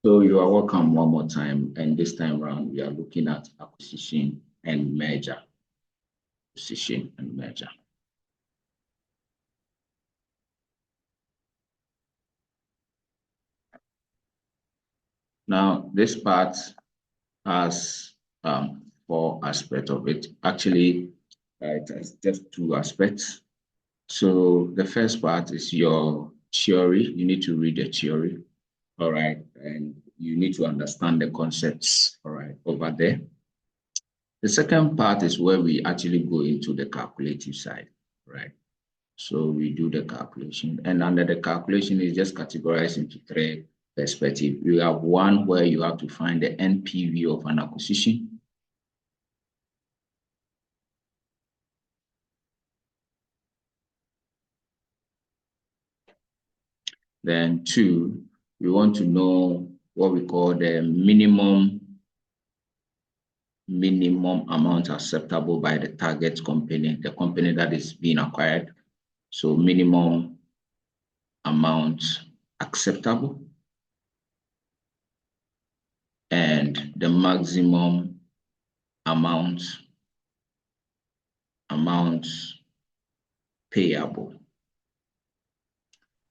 So you are welcome one more time, and this time around we are looking at acquisition and merger. Acquisition and merger. Now this part has 4 aspects of it. Actually, it has just 2 aspects. So the first part is your theory. You need to read the theory, all right, and you need to understand the concepts, all right, over there. The second part is where we actually go into the calculative side, right? So we do the calculation, and under the calculation is just categorized into 3 perspectives. You have one where you have to find the NPV of an acquisition. Then 2, we want to know what we call the minimum amount acceptable by the target company, the company that is being acquired. So minimum amount acceptable and the maximum amount payable.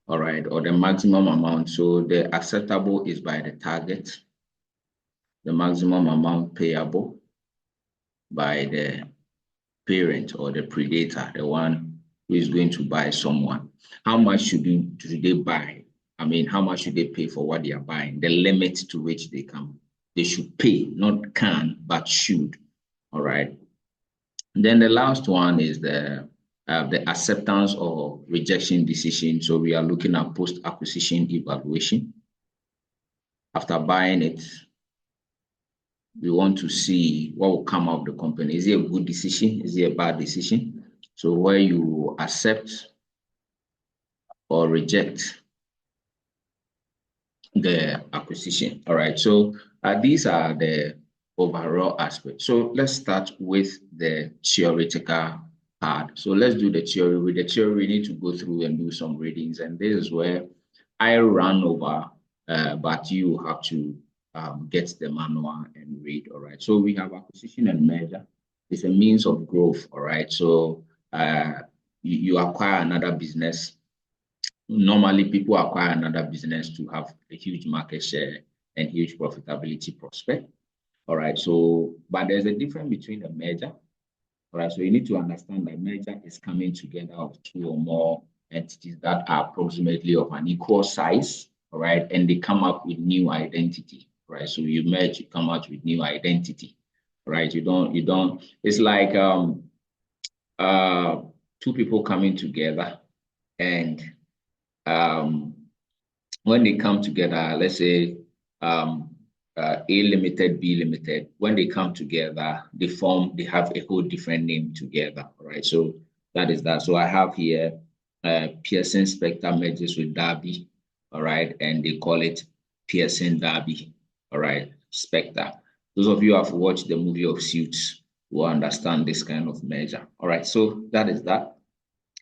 All right, or the maximum amount. So the acceptable is by the target, the maximum amount payable by the parent or the predator, the one who is going to buy someone. How much should they buy? I mean, how much should they pay for what they are buying? The limit to which they should pay, not can, but should. All right. Then the last one is the acceptance or rejection decision. So we are looking at post-acquisition evaluation. After buying it, we want to see what will come out of the company. Is it a good decision? Is it a bad decision? So where you accept or reject the acquisition. All right. So these are the overall aspects. So let's start with the theoretical part. So let's do the theory. With the theory, we need to go through and do some readings. And this is where I run over, but you have to get the manual and read. All right. So we have acquisition and merger. It's a means of growth. All right. So you acquire another business. Normally, people acquire another business to have a huge market share and huge profitability prospect. All right. So, but there's a difference between a merger. All right. So you need to understand that merger is coming together of 2 or more entities that are approximately of an equal size. All right. And they come up with new identity. Right. So you merge, you come out with new identity. Right. You don't, it's like 2 people coming together, and when they come together, let's say A Limited, B Limited, when they come together, they have a whole different name together, right? So that is that. So I have here Pearson Spector merges with Darby, all right, and they call it Pearson Darby, all right, Spector. Those of you who have watched the movie of Suits will understand this kind of merger, all right? So that is that.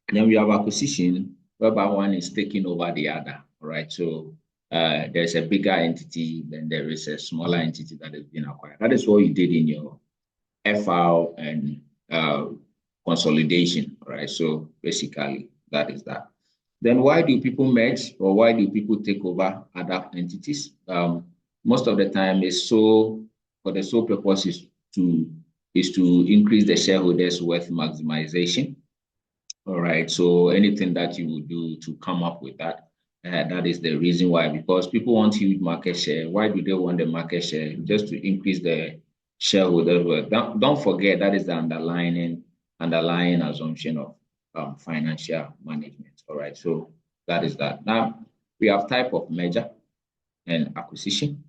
And then we have acquisition, whereby one is taking over the other, all right? So there's a bigger entity, then there is a smaller entity that has been acquired. That is what you did in your FR and consolidation, all right? So basically, that is that. Then why do people merge, or why do people take over other entities? Most of the time is for the sole purpose is to increase the shareholders' wealth maximization. All right. So anything that you would do to come up with that, that is the reason why, because people want huge market share. Why do they want the market share? Just to increase the shareholder wealth. Don't forget that is the underlying assumption of financial management. All right. So that is that. Now we have type of merger and acquisition.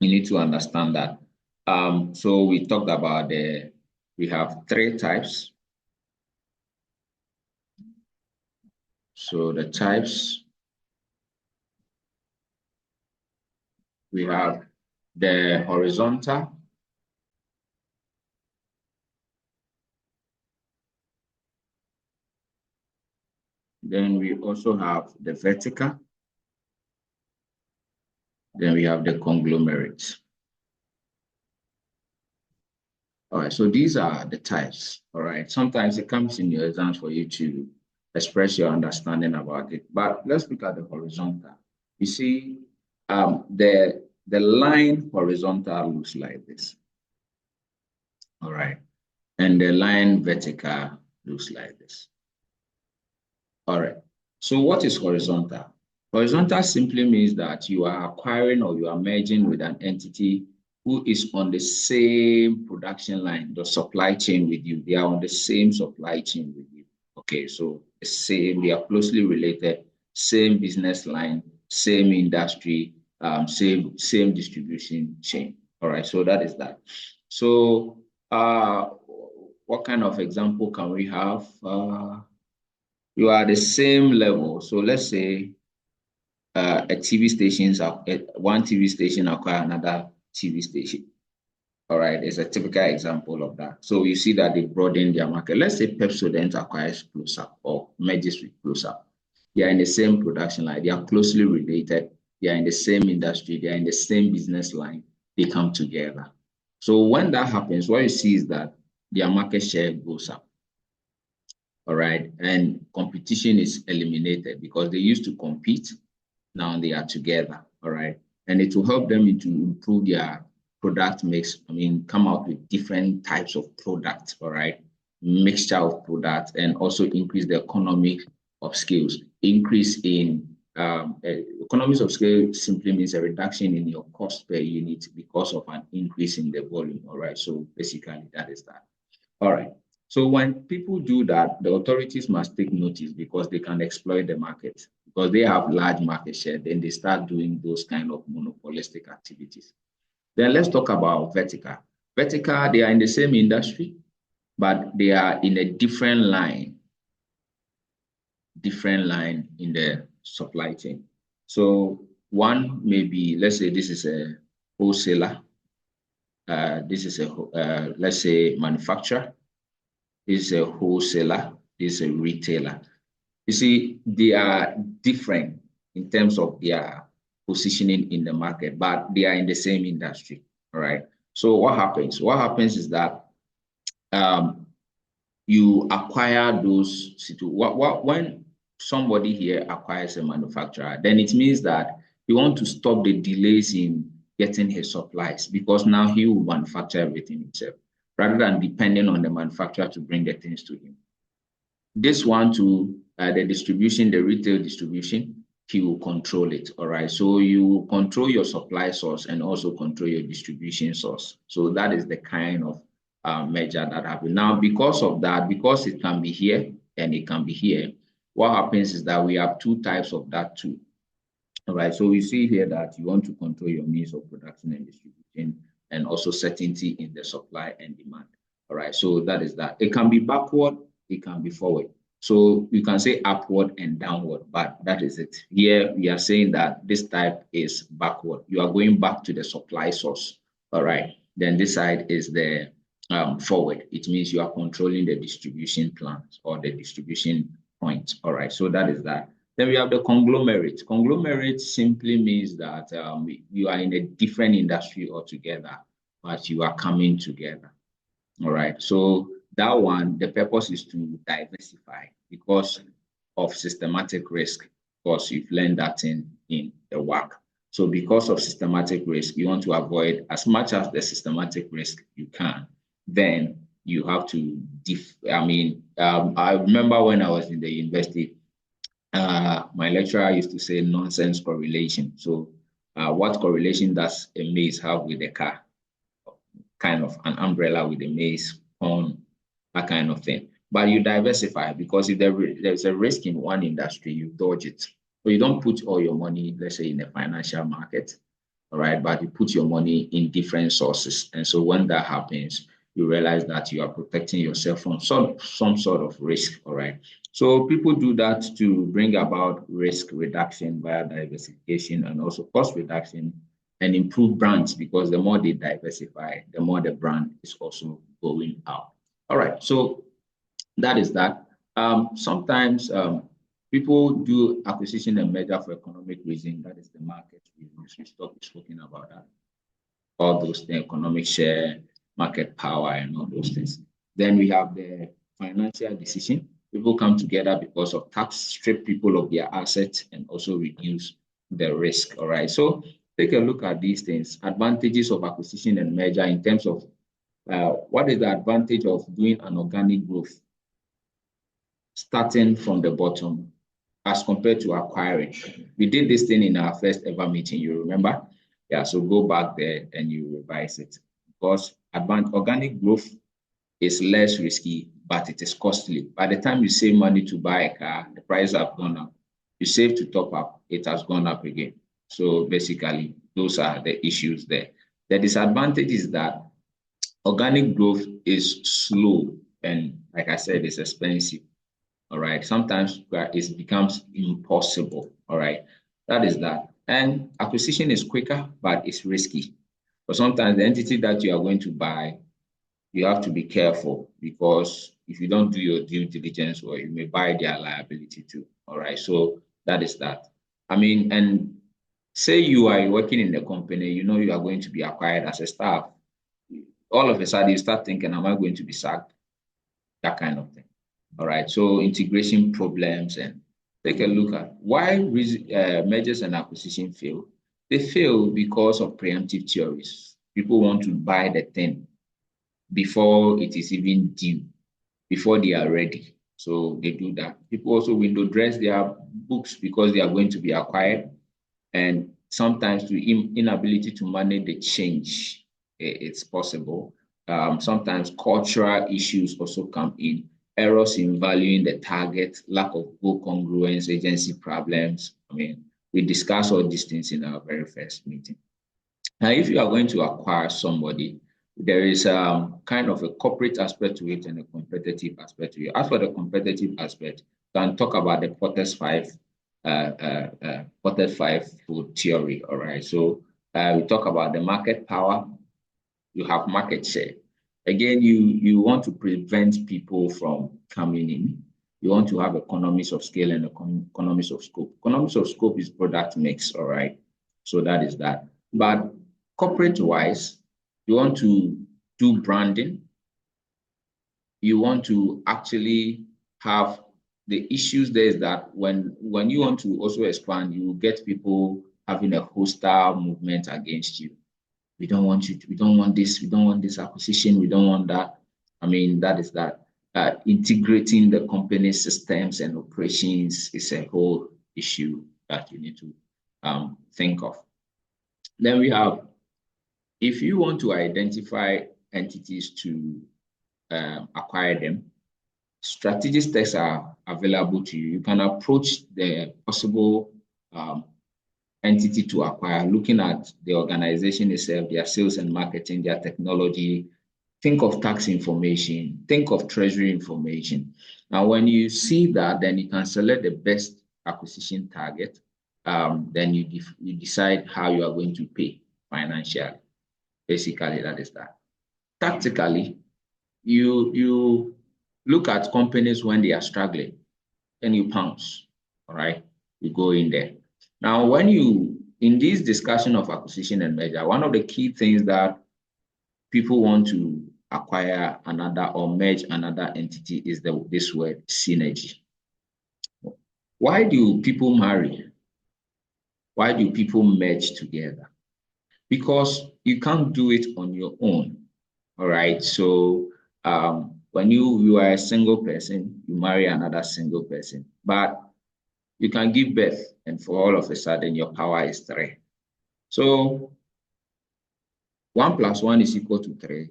You need to understand that. So we talked about we have 3 types. So the types, we have the horizontal, then we also have the vertical, Then we have the conglomerates. All right, so these are the types. All right, sometimes it comes in your exams for you to express your understanding about it. But let's look at the horizontal. You see, the line horizontal looks like this. All right, and the line vertical looks like this. All right. So what is horizontal? Horizontal simply means that you are acquiring or you are merging with an entity who is on the same production line, the supply chain with you. They are on the same supply chain with you. Okay, so the same, they are closely related, same business line, same industry, same distribution chain. All right, so that is that. So what kind of example can we have? You are the same level. So let's say a TV stations, one TV station acquire another TV station. All right, it's a typical example of that. So you see that they broaden their market. Let's say Pepsodent acquires Close Up or merges with Close Up. They are in the same production line. They are closely related. They are in the same industry. They are in the same business line. They come together. So when that happens, what you see is that their market share goes up. All right, and competition is eliminated because they used to compete. Now they are together. All right, and it will help them to improve their product mix. I mean, come out with different types of products. All right, mixture of products, and also increase the economic of scales. Increase in economies of scale simply means a reduction in your cost per unit because of an increase in the volume. All right, so basically that is that. All right. So when people do that, the authorities must take notice because they can exploit the market because they have large market share. Then they start doing those kind of monopolistic activities. Then let's talk about vertical. Vertical, they are in the same industry, but they are in a different line in the supply chain. So one may be, let's say this is a wholesaler. This is a, let's say, manufacturer. This is a wholesaler, this is a retailer. You see, they are different in terms of their positioning in the market, but they are in the same industry. All right. So what happens? What happens is that you acquire those when somebody here acquires a manufacturer, then it means that you want to stop the delays in getting his supplies because now he will manufacture everything himself rather than depending on the manufacturer to bring the things to him. This one to the distribution, the retail distribution, he will control it. All right. So you control your supply source and also control your distribution source. So that is the kind of measure that happens. Now, because of that, because it can be here and it can be here, what happens is that we have two types of that too. All right. So we see here that you want to control your means of production and distribution and also certainty in the supply and demand. All right. So that is that. It can be backward, it can be forward. So you can say upward and downward, but that is it. Here we are saying that this type is backward. You are going back to the supply source. All right. Then this side is the forward. It means you are controlling the distribution plans or the distribution point. All right. So that is that. Then we have the conglomerate. Conglomerate simply means that you are in a different industry altogether, but you are coming together. All right. So that one, the purpose is to diversify because of systematic risk. Of course, you've learned that in the work. So because of systematic risk, you want to avoid as much as the systematic risk you can. Then you have to, I remember when I was in the university, my lecturer used to say nonsense correlation. So what correlation does a maze have with a car? Kind of an umbrella with a maze on that kind of thing. But you diversify because if there's a risk in one industry, you dodge it. So you don't put all your money, let's say, in the financial market, all right? But you put your money in different sources. And so when that happens, you realize that you are protecting yourself from some sort of risk, all right? So people do that to bring about risk reduction via diversification and also cost reduction and improve brands because the more they diversify, the more the brand is also going out. All right, so that is that. Sometimes People do acquisition and merger for economic reason. That is the market reasons. We stopped speaking about that. All those things, economic share, market power, and all those things. Then we have the financial decision. People come together because of tax, strip people of their assets, and also reduce the risk. All right. So take a look at these things. Advantages of acquisition and merger in terms of what is the advantage of doing an organic growth, starting from the bottom as compared to acquiring. We did this thing in our first ever meeting, you remember? Yeah, so go back there and you revise it. Because organic growth is less risky, but it is costly. By the time you save money to buy a car, the price have gone up. You save to top up, it has gone up again. So basically, those are the issues there. The disadvantage is that organic growth is slow and, like I said, it's expensive. All right. Sometimes it becomes impossible. All right. That is that. And acquisition is quicker, but it's risky. But sometimes the entity that you are going to buy, you have to be careful because if you don't do your due diligence, well, you may buy their liability too. All right. So that is that. I mean, and say you are working in the company, you know you are going to be acquired as a staff. All of a sudden, you start thinking, am I going to be sacked? That kind of thing. All right. So integration problems, and take a look at why mergers and acquisition fail. They fail because of preemptive theories. People want to buy the thing before it is even due, before they are ready. So they do that. People also window dress their books because they are going to be acquired, and sometimes the inability to manage the change. It's possible. Sometimes cultural issues also come in. Errors in valuing the target, lack of goal congruence, agency problems. I mean, we discussed all these things in our very first meeting. Now, if you are going to acquire somebody, there is kind of a corporate aspect to it and a competitive aspect to it. As for the competitive aspect, we can talk about the Potter's five food theory. All right. So we talk about the market power. You have market share. Again, you want to prevent people from coming in. You want to have economies of scale and economies of scope. Economies of scope is product mix, all right? So that is that. But corporate-wise, you want to do branding. You want to actually have the issues there is that when you want to also expand, you get people having a hostile movement against you. We don't want you to, we don't want this, we don't want this acquisition, we don't want that. I mean, that is that. Integrating the company systems and operations is a whole issue that you need to think of. Then we have, if you want to identify entities to acquire them, strategic texts are available to you. You can approach the possible entity to acquire, looking at the organization itself, their sales and marketing, their technology. Think of tax information, think of treasury information. Now, when you see that, then you can select the best acquisition target. Then you decide how you are going to pay financially. Basically, that is that. Tactically, you look at companies when they are struggling, and you pounce, all right? You go in there. Now, when in this discussion of acquisition and merger, one of the key things that people want to acquire another or merge another entity is this word, synergy. Why do people marry? Why do people merge together? Because you can't do it on your own, all right? So when you are a single person, you marry another single person, but you can give birth, and for all of a sudden, your power is 3. So 1 + 1 is equal to 3.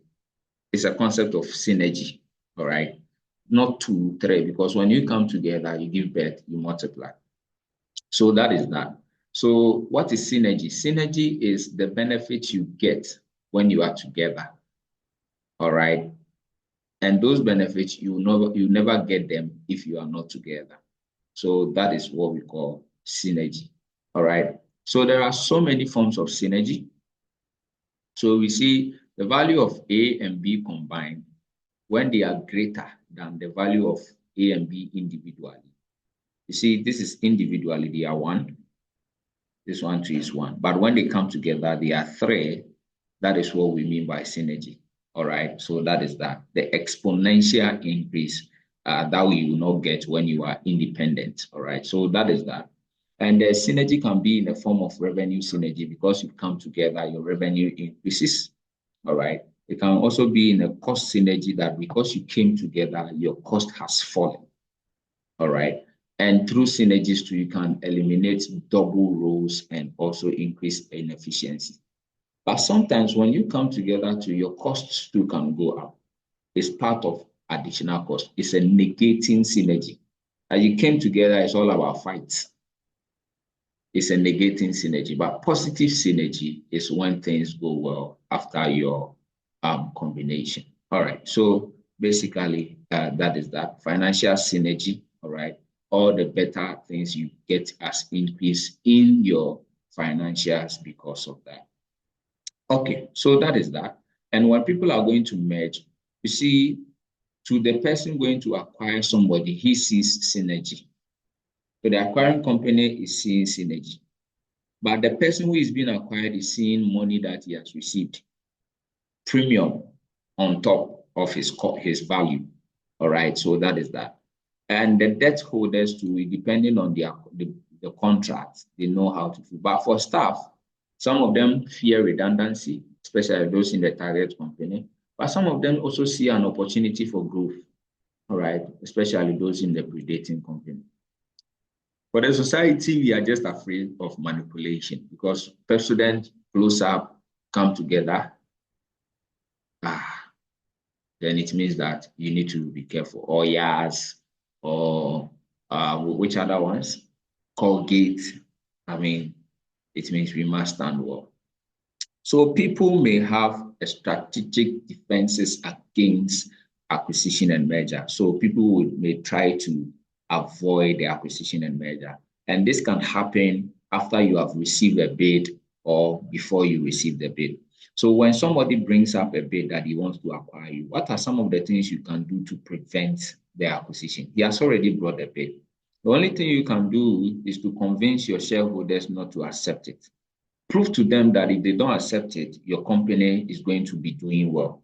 It's a concept of synergy, all right? Not 2, 3, because when you come together, you give birth, you multiply. So that is that. So what is synergy? Synergy is the benefit you get when you are together, all right? And those benefits, you never get them if you are not together. So that is what we call synergy, all right? So there are so many forms of synergy. So we see the value of A and B combined when they are greater than the value of A and B individually. You see, this is individually, they are one. This one too is one. But when they come together, they are three. That is what we mean by synergy. All right. So that is that. The exponential increase that you will not get when you are independent. All right. So that is that. And the synergy can be in the form of revenue synergy because you come together, your revenue increases. All right. It can also be in a cost synergy that because you came together, your cost has fallen. All right. And through synergies too, you can eliminate double roles and also increase inefficiency. But sometimes when you come together too, your costs too can go up. It's part of additional cost. It's a negating synergy. As you came together, it's all about fights. It's a negating synergy, but positive synergy is when things go well after your combination. All right. So basically, that is that financial synergy. All right. All the better things you get as increase in your financials because of that. Okay. So that is that. And when people are going to merge, you see, to the person going to acquire somebody, he sees synergy. So the acquiring company is seeing synergy. But the person who is being acquired is seeing money that he has received, premium on top of his value. All right, so that is that. And the debt holders too, depending on the contract, they know how to do. But for staff, some of them fear redundancy, especially those in the target company. But some of them also see an opportunity for growth. All right, especially those in the predating company. For the society, we are just afraid of manipulation because president close up, come together, then it means that you need to be careful. Or yes, or which other ones? Colgate. I mean, it means we must stand well. So people may have a strategic defenses against acquisition and merger. So people may try to avoid the acquisition and merger. And this can happen after you have received a bid or before you receive the bid. So when somebody brings up a bid that he wants to acquire you, what are some of the things you can do to prevent the acquisition? He has already brought a bid. The only thing you can do is to convince your shareholders not to accept it. Prove to them that if they don't accept it, your company is going to be doing well,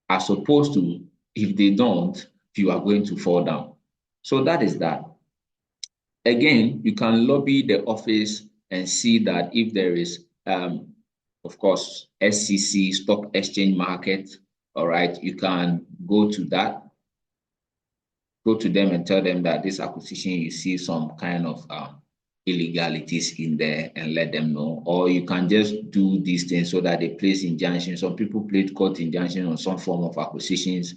as opposed to if they don't, you are going to fall down. So that is that. Again, you can lobby the office and see that if there is, of course, SEC, stock exchange market, all right, you can go to that, go to them and tell them that this acquisition, you see some kind of illegalities in there and let them know. Or you can just do these things so that they place injunction. Some people played court injunction on some form of acquisitions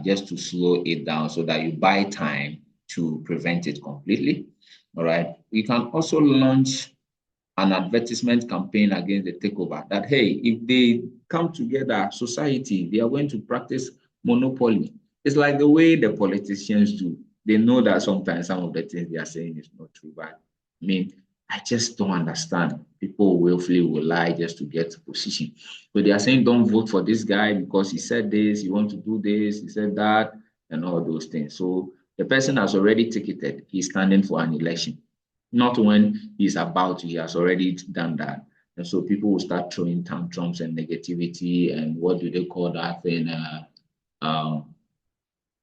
just to slow it down so that you buy time to prevent it completely. All right. You can also launch an advertisement campaign against the takeover that, hey, if they come together, society, they are going to practice monopoly. It's like the way the politicians do. They know that sometimes some of the things they are saying is not true, but I mean, I just don't understand. People willfully will lie just to get a position. But they are saying, don't vote for this guy because he said this, you want to do this, he said that, and all those things. So the person has already ticketed. He's standing for an election. Not when he's about to, he has already done that. And so people will start throwing tantrums and negativity and what do they call that thing?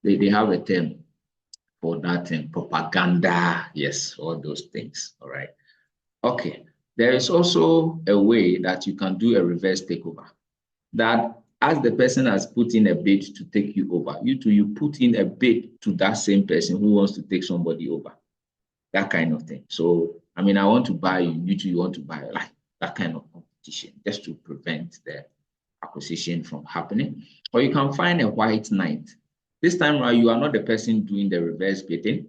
They have a term for that thing, propaganda. Yes, all those things. All right. Okay. There is also a way that you can do a reverse takeover. That as the person has put in a bid to take you over, you put in a bid to that same person who wants to take somebody over. That kind of thing. So, I mean, I want to buy you, you want to buy, like that kind of competition, just to prevent the acquisition from happening. Or you can find a white knight. This time around, you are not the person doing the reverse bidding.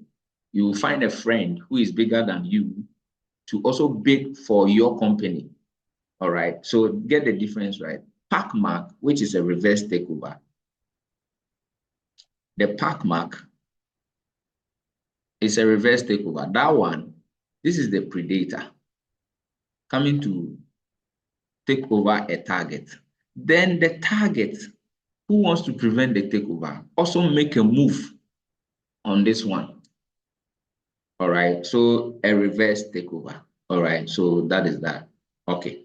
You will find a friend who is bigger than you to also bid for your company. All right. So get the difference right. Pack mark, which is a reverse takeover. The pack mark is a reverse takeover. That one, this is the predator coming to take over a target. Then the target who wants to prevent the takeover also make a move on this one. All right. So a reverse takeover. All right. So that is that. Okay.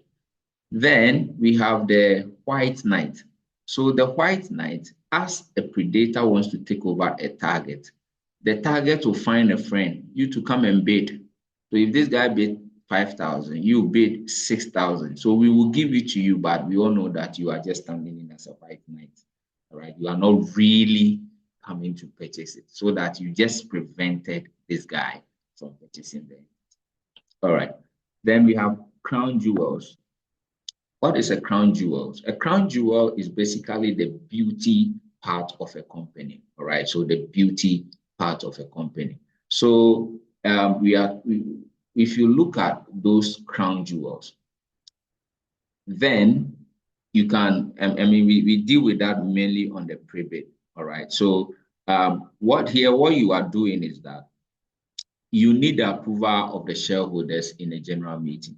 Then we have the white knight. So the white knight, as a predator wants to take over a target, the target will find a friend, you to come and bid. So if this guy bid 5,000, you bid 6,000. So we will give it to you, but we all know that you are just standing in as a white knight. All right. You are not really coming to purchase it, so that you just prevented this guy from purchasing them. All right. Then we have crown jewels. What is a crown jewel? A crown jewel is basically the beauty part of a company. All right. So the beauty part of a company. So if you look at those crown jewels, then you can, I mean, we deal with that mainly on the pre-bid. All right. So what you are doing is that you need the approval of the shareholders in a general meeting.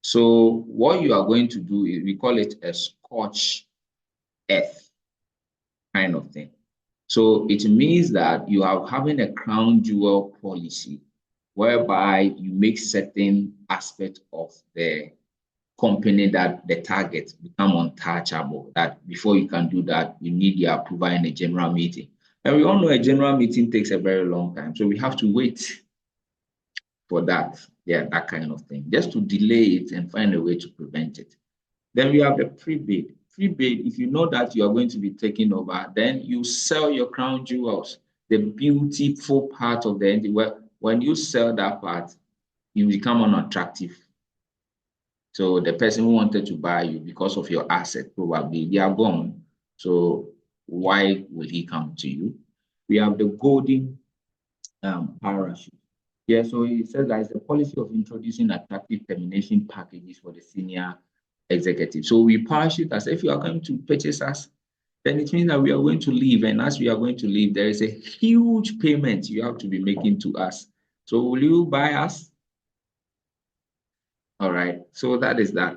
So what you are going to do is, we call it a Scotch F kind of thing. So it means that you are having a crown jewel policy whereby you make certain aspects of the company that the targets become untouchable. That before you can do that, you need the approval in a general meeting. And we all know a general meeting takes a very long time. So we have to wait for that. Yeah, that kind of thing, just to delay it and find a way to prevent it. Then we have the pre-bid. Pre-bid, if you know that you are going to be taking over, then you sell your crown jewels, the beautiful part of the entity. Well, when you sell that part, you become unattractive. So the person who wanted to buy you because of your asset, probably they are gone. So why will he come to you? We have the golden parachute. Yeah, so it says that it's a policy of introducing attractive termination packages for the senior executive. So we parachute as if you are going to purchase us, then it means that we are going to leave. And as we are going to leave, there is a huge payment you have to be making to us. So will you buy us? All right. So that is that.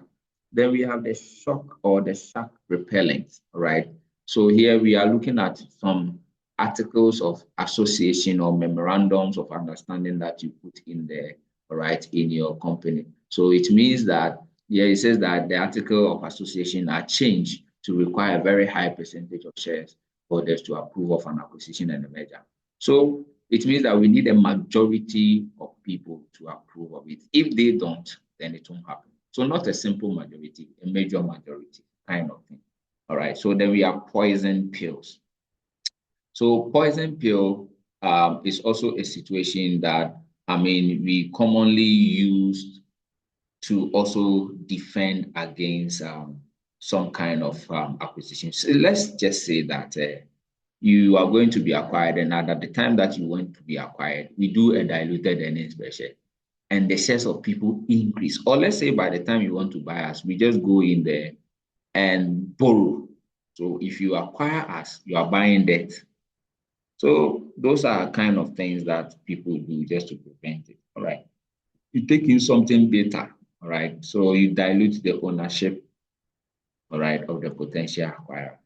Then we have the shock or the shock repellent. All right. So here we are looking at some articles of association or memorandums of understanding that you put in there, all right, in your company. So it means that, yeah, it says that the article of association are changed to require a very high percentage of shares for this to approve of an acquisition and a merger. So it means that we need a majority of people to approve of it. If they don't, then it won't happen. So not a simple majority, a major majority kind of thing. All right. So then we have poison pills. So poison pill is also a situation that, I mean, we commonly use to also defend against some kind of acquisition. So let's just say that you are going to be acquired, and at the time that you want to be acquired, we do a diluted earnings per share, and the shares of people increase. Or let's say by the time you want to buy us, we just go in there and borrow. So if you acquire us, you are buying debt. So those are kind of things that people do just to prevent it. All right. You take in something better. All right. So you dilute the ownership, all right, of the potential acquirer.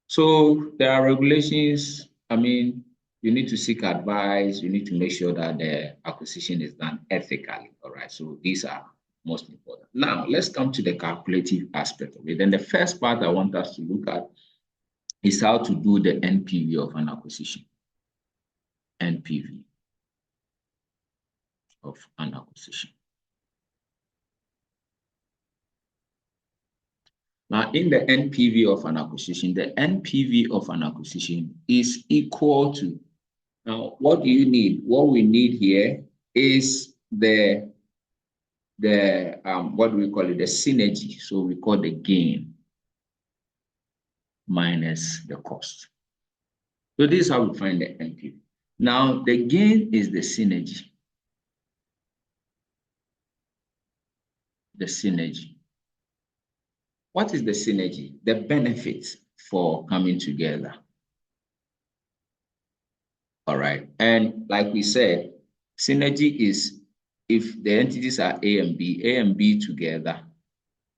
So there are regulations. I mean, you need to seek advice. You need to make sure that the acquisition is done ethically. All right. So these are most important. Now, let's come to the calculative aspect of it. Then the first part I want us to look at is how to do the NPV of an acquisition. NPV of an acquisition. Now, in the NPV of an acquisition, the NPV of an acquisition is equal to, now, what do you need? What we need here is the what do we call it? The synergy. So we call the gain minus the cost. So this is how we find the NPV. Now, the gain is the synergy. The synergy. What is the synergy? The benefits for coming together. All right. And like we said, synergy is if the entities are A and B together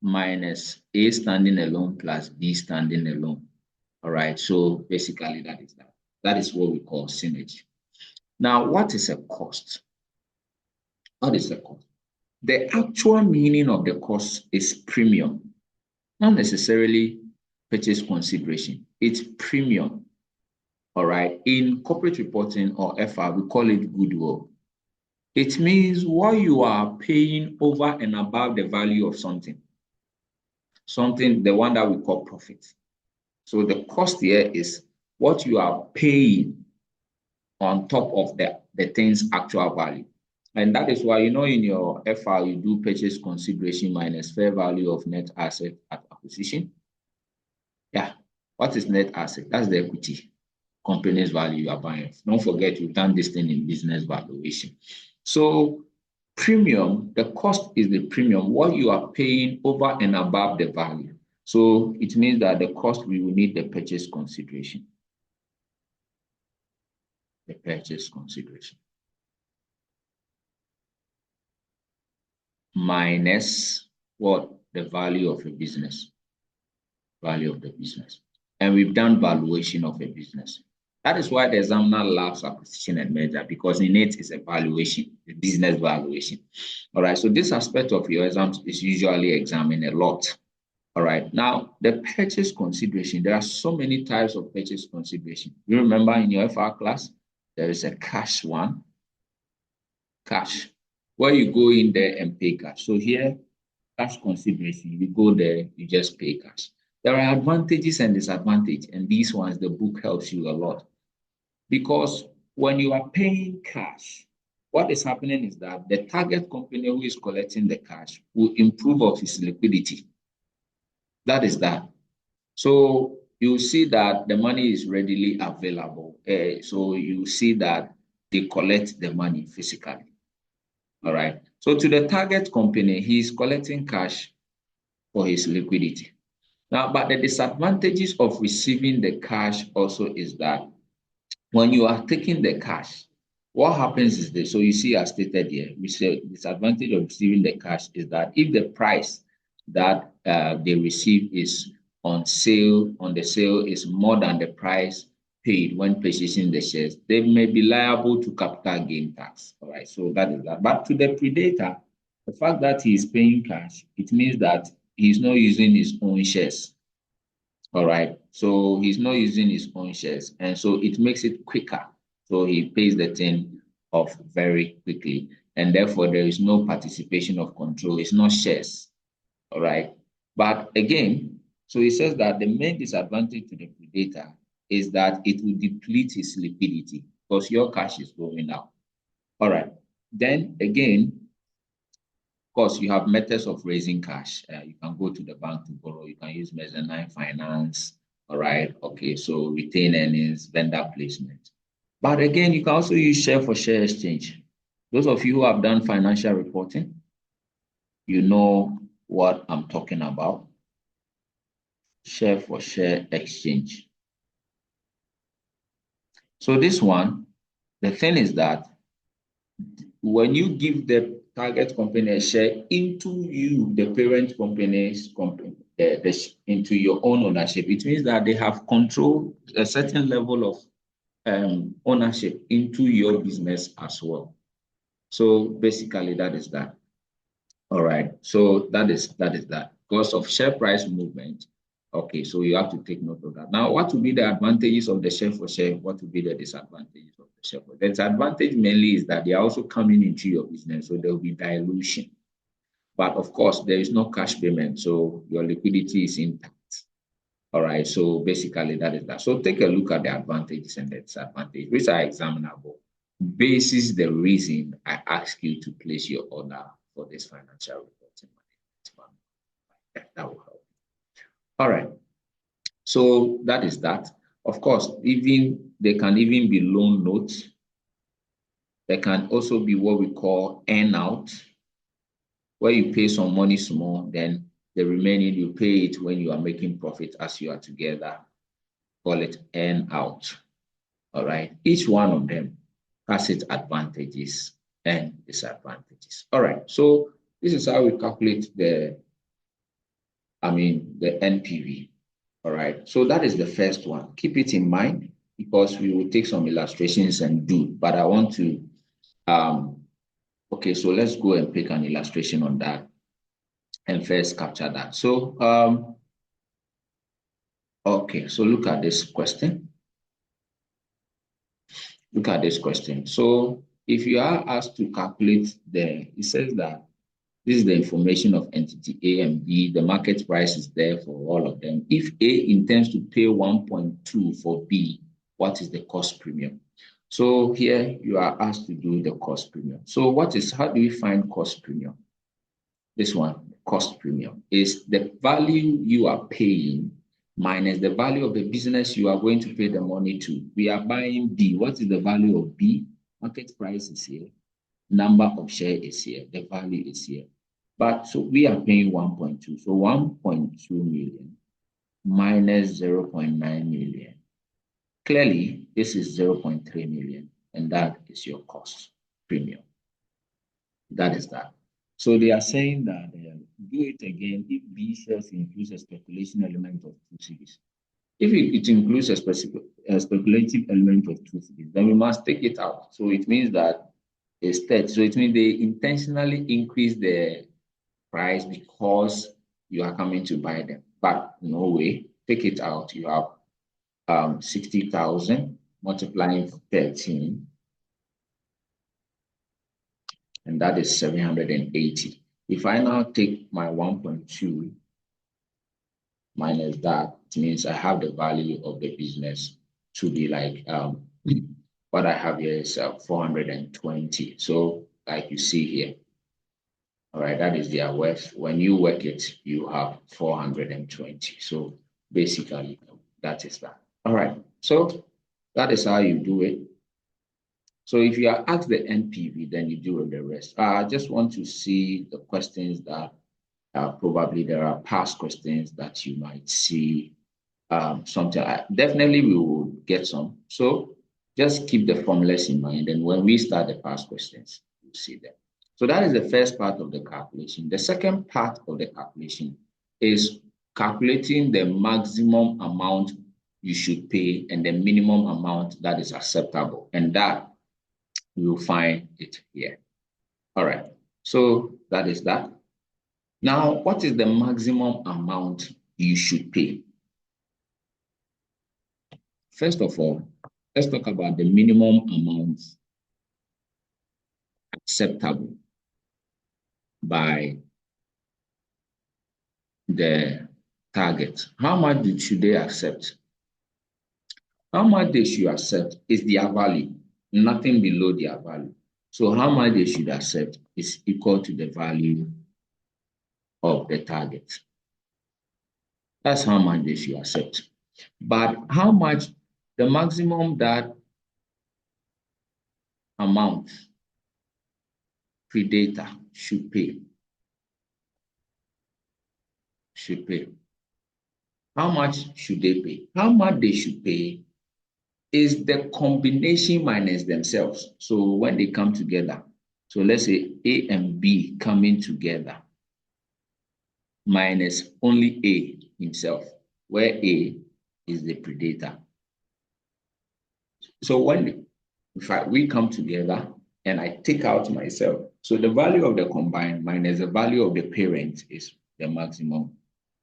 minus A standing alone plus B standing alone. All right. So basically that is that. That is what we call synergy. Now, what is a cost? What is a cost? The actual meaning of the cost is premium, not necessarily purchase consideration. It's premium. All right. In corporate reporting or FR, we call it goodwill. It means what you are paying over and above the value of something. Something, the one that we call profit. So the cost here is what you are paying on top of the thing's actual value. And that is why, in your FR, you do purchase consideration minus fair value of net asset at acquisition. Yeah. What is net asset? That's the equity company's value you are buying. Don't forget, you've done this thing in business valuation. So premium, the cost is the premium, what you are paying over and above the value. So it means that the cost, we will need the purchase consideration. The purchase consideration. Minus what? The value of a business. Value of the business. And we've done valuation of a business. That is why the examiner loves acquisition and merger, because in it is a valuation, a business valuation. All right. So this aspect of your exams is usually examined a lot. All right. Now, the purchase consideration, there are so many types of purchase consideration. You remember in your FR class, there is a cash one, cash, where you go in there and pay cash. So here, cash consideration, you go there, you just pay cash. There are advantages and disadvantages, and these ones, the book helps you a lot. Because when you are paying cash, what is happening is that the target company who is collecting the cash will improve of his liquidity. That is that. So you see that the money is readily available. So you see that they collect the money physically. All right. So to the target company, he is collecting cash for his liquidity. Now, but the disadvantages of receiving the cash also is that when you are taking the cash, what happens is this. So you see, as stated here, we say disadvantage of receiving the cash is that if the price that they receive is on the sale is more than the price paid when purchasing the shares, they may be liable to capital gain tax. All right, so that is that. But to the predator, the fact that he is paying cash, it means that he is not using his own shares. All right, so he's not using his own shares, and so it makes it quicker. So he pays the thing off very quickly, and therefore there is no participation of control. It's not shares. All right, but again, so he says that the main disadvantage to the predator is that it will deplete his liquidity because your cash is going out. All right, then again, of course, you have methods of raising cash. You can go to the bank to borrow. You can use mezzanine finance. All right. Okay. So retain earnings, vendor placement. But again, you can also use share for share exchange. Those of you who have done financial reporting, you know what I'm talking about. Share for share exchange. So this one, the thing is that when you give the target company a share into you, the parent company's company, into your own ownership, it means that they have control, a certain level of ownership into your business as well. So basically, that is that. All right. So that is that. Because of share price movement. Okay, so you have to take note of that. Now, what will be the advantages of the share for share? What will be the disadvantages of the share for share? The disadvantage mainly is that they are also coming into your business, so there will be dilution. But of course, there is no cash payment, so your liquidity is intact. All right, so basically that is that. So take a look at the advantages and the disadvantages, which are examinable. Basis the reason I ask you to place your order for this financial reporting. That will help. All right. So that is that. Of course, even there can even be loan notes. There can also be what we call earn out, where you pay some money small, then the remaining you pay it when you are making profit as you are together. Call it earn out. All right. Each one of them has its advantages and disadvantages. All right. So this is how we calculate the NPV. All right. So that is the first one. Keep it in mind. because we will take some illustrations and do, but I want to, okay, so let's go and pick an illustration on that and first capture that. So, okay, so look at this question. Look at this question. So if you are asked to calculate it says that this is the information of entity A and B. The market price is there for all of them. If A intends to pay 1.2 for B, what is the cost premium? So here you are asked to do the cost premium. So how do we find cost premium? This one, cost premium, is the value you are paying minus the value of the business you are going to pay the money to. We are buying B. What is the value of B? Market price is here. Number of share is here. The value is here. But so we are paying 1.2. So 1.2 million minus 0.9 million. Clearly, this is 0.3 million, and that is your cost premium. That is that. So they are saying that do it again if B shares includes a speculation element of 2 series. If it includes a speculative element of 2 series, then we must take it out. So it means that it's 30. So it means they intentionally increase the price because you are coming to buy them. But no way, take it out. You have 60,000 multiplying 13, and that is 780. If I now take my 1.2 minus that, it means I have the value of the business to be like what I have here is 420. So like you see here, all right, that is their worth. When you work it, you have 420. So basically, that is that. All right, so that is how you do it. So if you are at the NPV, then you do the rest. I just want to see the questions that probably there are past questions that you might see something. Definitely we will get some. So just keep the formulas in mind. And when we start the past questions, you'll see them. So that is the first part of the calculation. The second part of the calculation is calculating the maximum amount you should pay and the minimum amount that is acceptable. And that you will find it here. All right. So that is that. Now, what is the maximum amount you should pay? First of all, let's talk about the minimum amount acceptable by the target. How much should they accept? How much they should accept is their value, nothing below their value. So how much they should accept is equal to the value of the target. That's how much they should accept. But how much, the maximum that amount predator should pay. How much should they pay? How much they should pay is the combination minus themselves. So when they come together, so let's say A and B coming together minus only A himself, where A is the predator. So when we come together and I take out myself, so the value of the combined minus the value of the parent is the maximum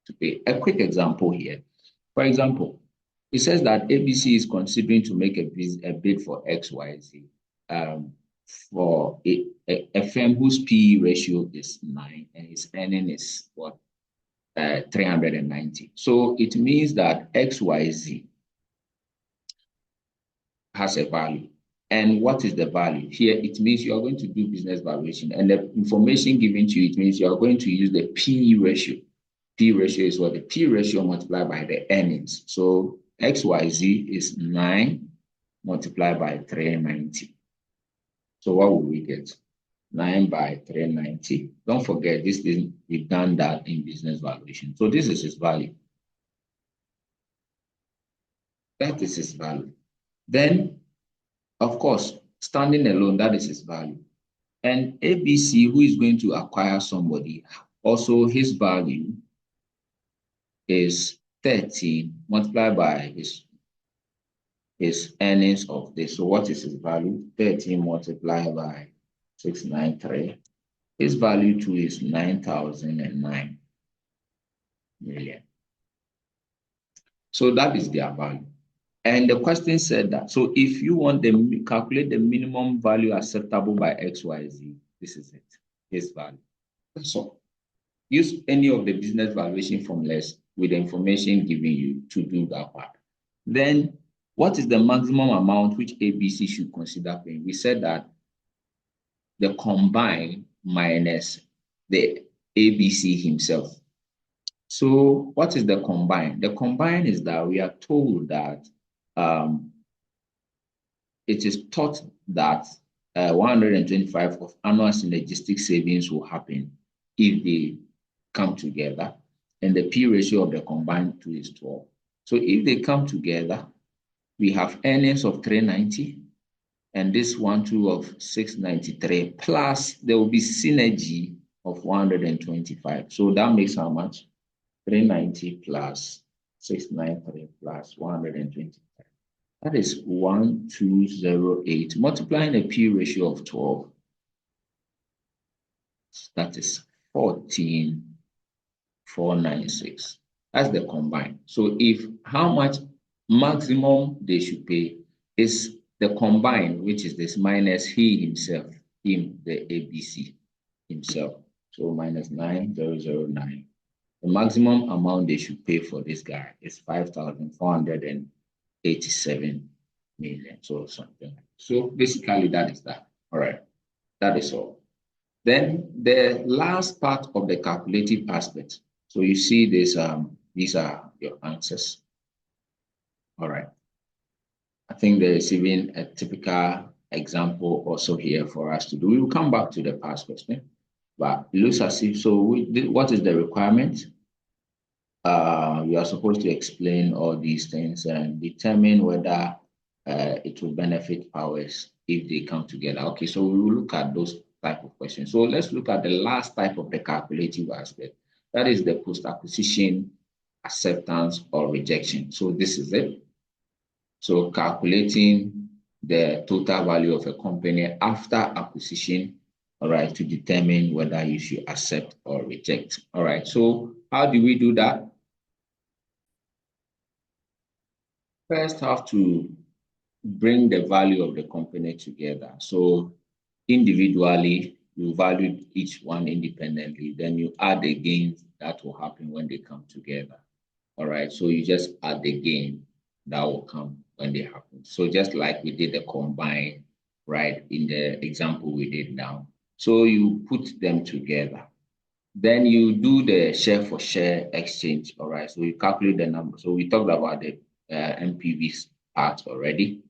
to pay. A quick example here. For example, it says that ABC is considering to make a bid for XYZ for a firm whose PE ratio is 9 and its earning is what? 390. So it means that XYZ has a value. And what is the value? Here, it means you are going to do business valuation. And the information given to you, it means you are going to use the PE ratio. P ratio is what? The P ratio multiplied by the earnings. So XYZ is 9 multiplied by 390. So what will we get? 9 by 390. Don't forget, this is, we've done that in business valuation. So this is its value. That is its value. Then, of course, standing alone, that is its value. And ABC, who is going to acquire somebody, also his value is 13 multiplied by his is earnings of this. So what is its value? 13 multiplied by 693. Its value too is 9,009 million. So that is their value. And the question said that, so if you want to calculate the minimum value acceptable by XYZ, this is it, this value. So use any of the business valuation formulas with the information given you to do that part. Then what is the maximum amount which ABC should consider paying? We said that the combined minus the ABC himself. So what is the combined? The combined is that we are told that it is thought that 125 of annual synergistic savings will happen if they come together, and the P ratio of the combined two is 12. So if they come together, we have earnings of 390 and this one two of 693, plus there will be synergy of 125. So that makes how much? 390 plus 693 plus 125. That is 1208. Multiplying a P ratio of 12, that is 14,496. That's the combined. So if how much maximum they should pay is the combined, which is this minus he himself, him, the ABC himself. So minus 9,009. The maximum amount they should pay for this guy is 5,487 million. So something. So basically that is that. All right. That is all. Then the last part of the calculative aspect. So you see this, these are your answers. All right. I think there is even a typical example also here for us to do. We will come back to the past question, but it looks as if, so what is the requirement? You are supposed to explain all these things and determine whether it will benefit powers if they come together. Okay, so we will look at those type of questions. So let's look at the last type of the calculative aspect. That is the post-acquisition acceptance or rejection. So this is it. So calculating the total value of a company after acquisition, all right, to determine whether you should accept or reject. All right, so how do we do that? First, have to bring the value of the company together. So individually, you value each one independently, then you add the gains that will happen when they come together. All right, so you just add the gain that will come when they happen. So just like we did the combine, right, in the example we did now. So you put them together. Then you do the share for share exchange, all right? So you calculate the number. So we talked about the NPVs part already.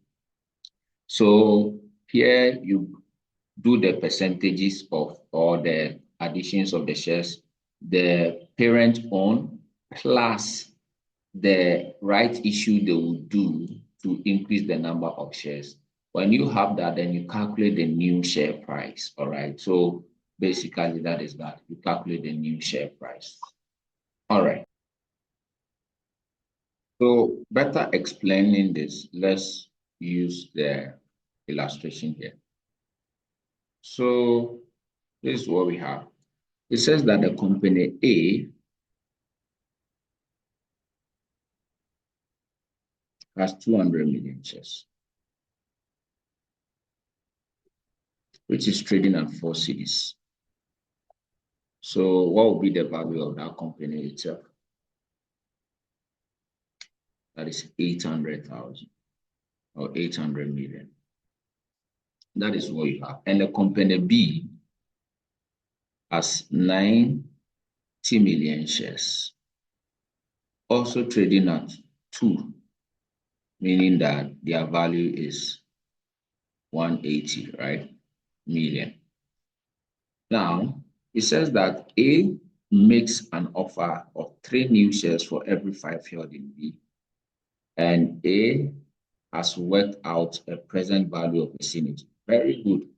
So here you do the percentages of all the additions of the shares, the parent own plus the right issue they will do to increase the number of shares. When you have that, then you calculate the new share price, all right? So basically that is that, you calculate the new share price. All right. So better explaining this, let's use the illustration here. So this is what we have. It says that the company A has 200 million shares, which is trading at 4 cedis. So what will be the value of that company itself? That is 800,000 or 800 million. That is what you have. And the company B has 90 million shares, also trading at 2, meaning that their value is 180, right? Million. Now, it says that A makes an offer of 3 new shares for every 5 held in B, and A has worked out a present value of a synergy. Very good.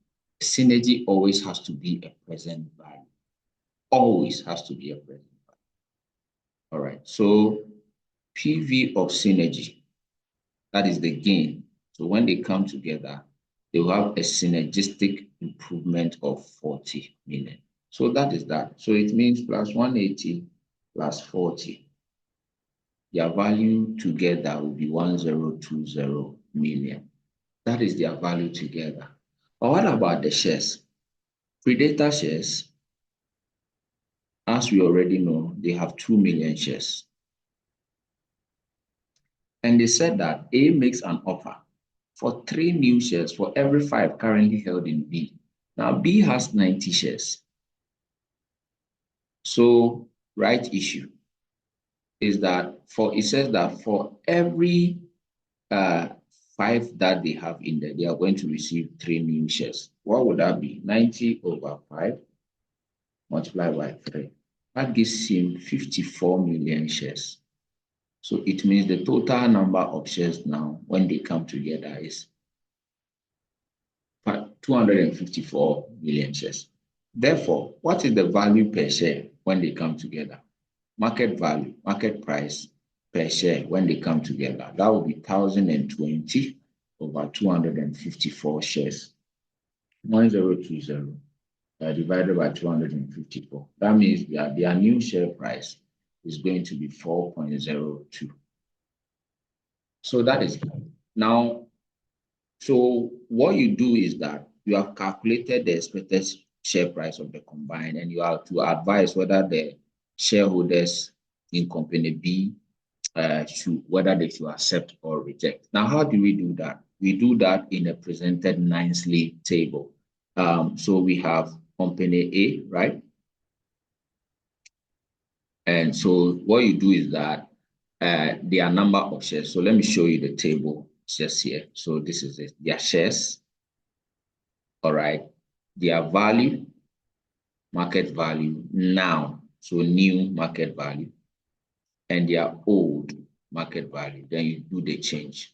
Synergy always has to be a present value. Always has to be a present value. All right. So PV of synergy That is the gain. So when they come together, they will have a synergistic improvement of 40 million. So that is that. So it means plus 180 plus 40. Their value together will be 1020 million. That is their value together. But what about the shares? Predator shares, as we already know, they have 2 million shares. And they said that A makes an offer for 3 new shares for every 5 currently held in B. Now, B has 90 shares. So, right issue is that it says that for every 5 that they have in there, they are going to receive 3 new shares. What would that be? 90 over 5 multiplied by 3. That gives him 54 million shares. So it means the total number of shares now, when they come together, is 254 million shares. Therefore, what is the value per share when they come together? Market value, market price per share when they come together. That will be 1,020 over 254 shares. 1020 divided by 254. That means their new share price is going to be 4.02. So that is now. So what you do is that you have calculated the expected share price of the combined, and you have to advise whether the shareholders in company B whether they should accept or reject. Now, how do we do that? We do that in a presented nicely table. So we have company A, right? And so what you do is that there are number of shares. So let me show you the table just here. So this is it. Their shares, all right. Their value, market value now. So new market value, and their old market value. Then you do the change.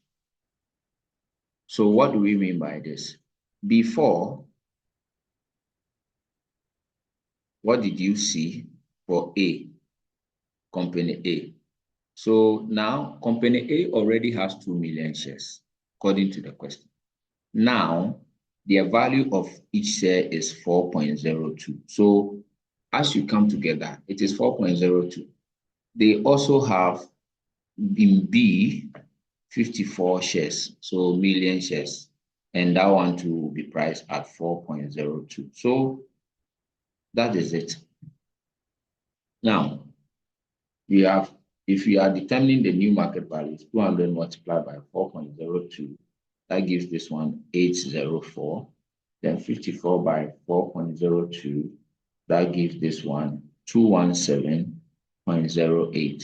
So what do we mean by this? Before, what did you see for A, company A? So now company A already has 2 million shares, according to the question. Now, their value of each share is 4.02. So as you come together, it is 4.02. They also have in B 54 shares, so million shares, and that one too will be priced at 4.02. So that is it. Now, if you are determining the new market value, 200 multiplied by 4.02, that gives this one 804. Then 54 by 4.02, that gives this one 217.08.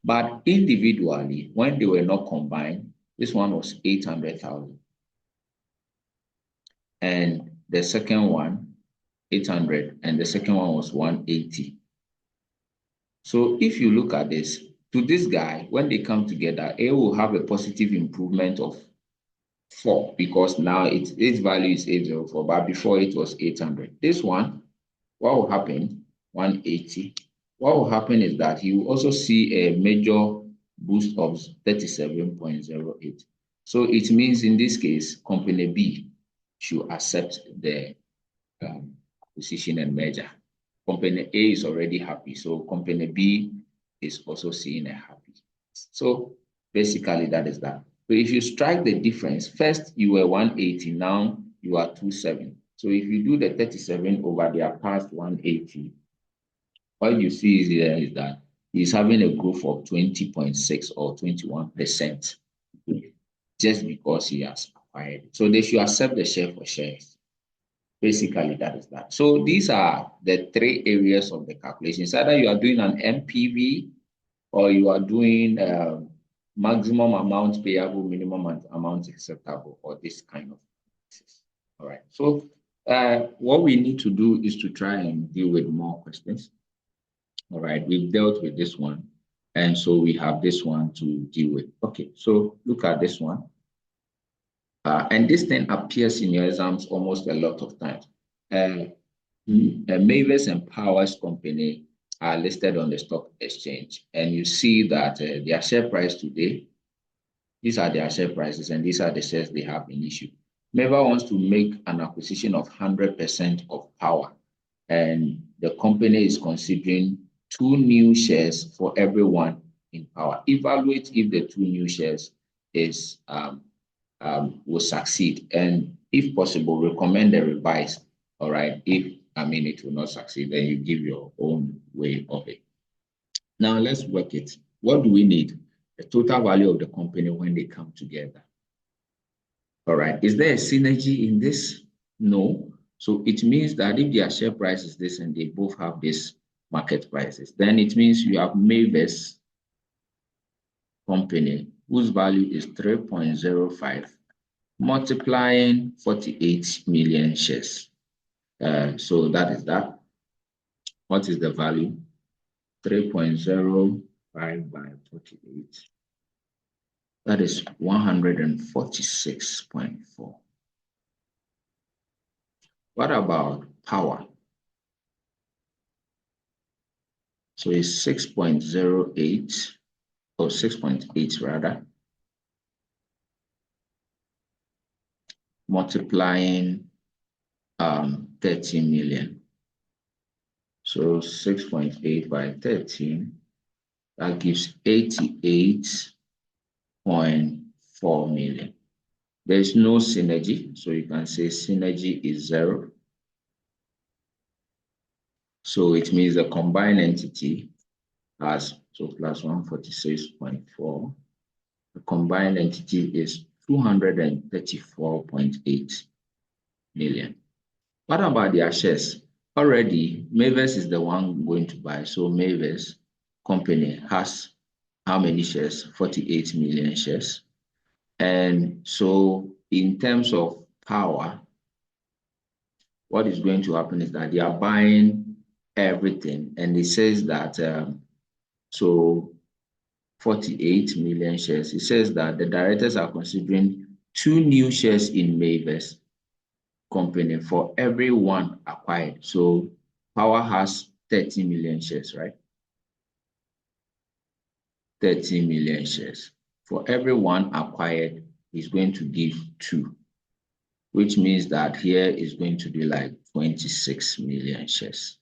But individually, when they were not combined, this one was 800,000. And the second one, 800, and the second one was 180. So if you look at this, to this guy, when they come together, A will have a positive improvement of 4 because now its value is 804, but before it was 800. This one, what will happen? 180. What will happen is that he will also see a major boost of 37.08. So it means in this case, company B should accept the acquisition and merger. Company A is already happy, so company B is also seeing a happy. So basically that is that. So if you strike the difference, first you were 180, now you are 27. So if you do the 37 over their past 180, what you see is that he's having a growth of 20.6 or 21% just because he has acquired. So they should accept the share for shares. Basically, that is that. So these are the 3 areas of the calculations. Either you are doing an MPV or you are doing maximum amount payable, minimum amount acceptable, or this kind of things. All right. So what we need to do is to try and deal with more questions. All right. We've dealt with this one. And so we have this one to deal with. Okay. So look at this one. And this thing appears in your exams almost a lot of times. Mavis and Powers Company are listed on the stock exchange, and you see that their share price today These are their share prices, and these are the shares they have in issue. Meva wants to make an acquisition of 100% of Power, and the company is considering 2 new shares for every one in Power. Evaluate if the 2 new shares is will succeed, and if possible, recommend a revise. All right. If it will not succeed, then you give your own way of it. Now let's work it. What do we need? The total value of the company when they come together. All right. Is there a synergy in this? No. So it means that if their share price is this and they both have this market prices, then it means you have Mavis company whose value is 3.05 multiplying 48 million shares. So that is that. What is the value? 3.05 by 48. That is 146.4. What about Power? So it's 6.08 or 6.8 rather, multiplying 13 million. So 6.8 by 13, that gives 88.4 million. There's no synergy, so you can say synergy is 0. So it means the combined entity has, so plus 146.4. The combined entity is 234.8 million. What about their shares? Already, Mavis is the one going to buy. So Mavis company has how many shares? 48 million shares. And so in terms of Power, what is going to happen is that they are buying everything. And it says that, so 48 million shares. It says that the directors are considering 2 new shares in Mavis company for every one acquired. So Power has 30 million shares, right? 30 million shares. For every one acquired, he's going to give 2, which means that here is going to be like 26 million shares.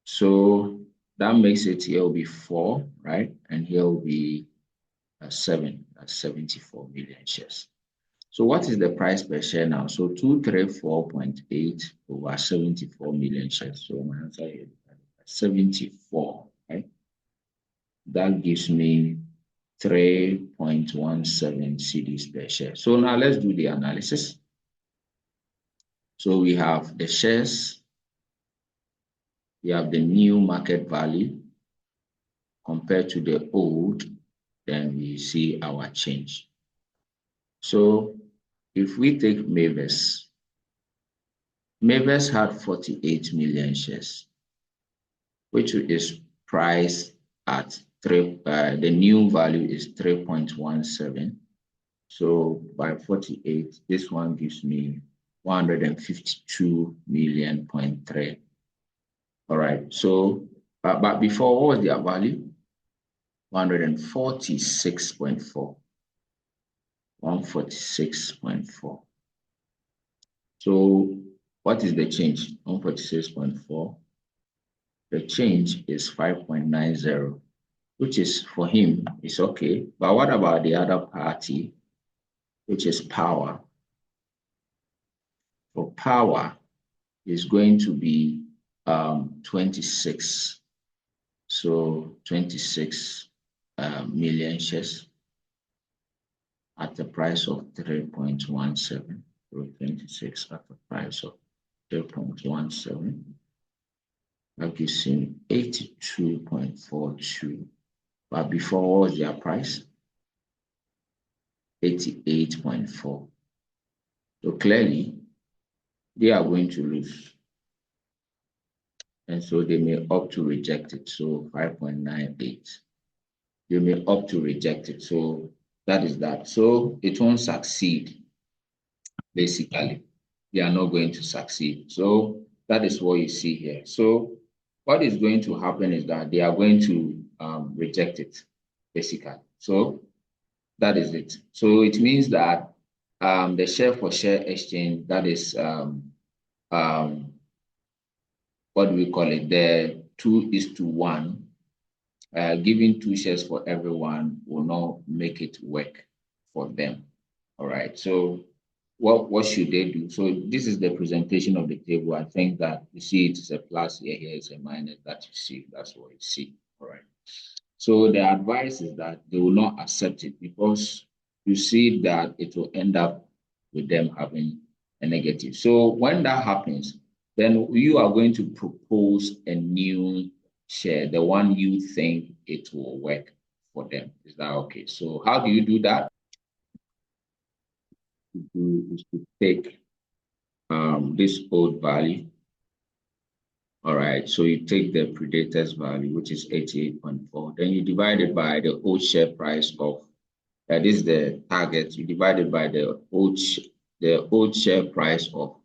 So that makes it here will be 4, right? And here will be 7, that's 74 million shares. So what is the price per share now? So 234.8 over 74 million shares. So my answer is 74, right? That gives me 3.17 cedis per share. So now let's do the analysis. So we have the shares, we have the new market value compared to the old, then we see our change. So if we take Mavis, Mavis had 48 million shares, which is priced at the new value is 3.17. So by 48, this one gives me 152 million.3. All right. So, but before, what was their value? 146.4. 146.4. So what is the change? 146.4. The change is 5.90, which is for him, it's okay. But what about the other party, which is Power? For Power, is going to be 26. So 26 million shares at the price of 3.17. So 26 at the price of 3.17. That gives him 82.42. But before, what was their price? 88.4. So clearly, they are going to lose. And so they may opt to reject it. So 5.98. They may opt to reject it. So that is that. So it won't succeed, basically. They are not going to succeed. So that is what you see here. So what is going to happen is that they are going to reject it, basically. So That is it. So it means that the share for share exchange, that is um, what do we call it? The 2:1. Giving two shares for everyone will not make it work for them. All right. So what should they do? So this is the presentation of the table. I think that you see it is a plus here, here is a minus that you see. That's what you see. All right. So the advice is that they will not accept it because you see that it will end up with them having a negative. So when that happens, then you are going to propose a new share, the one you think it will work for them. Is that okay? So how do you do that? Is to take this old value. All right, so you take the predator's value, which is 88.4, then you divide it by the old share price of this is the target. You divide it by the old share price of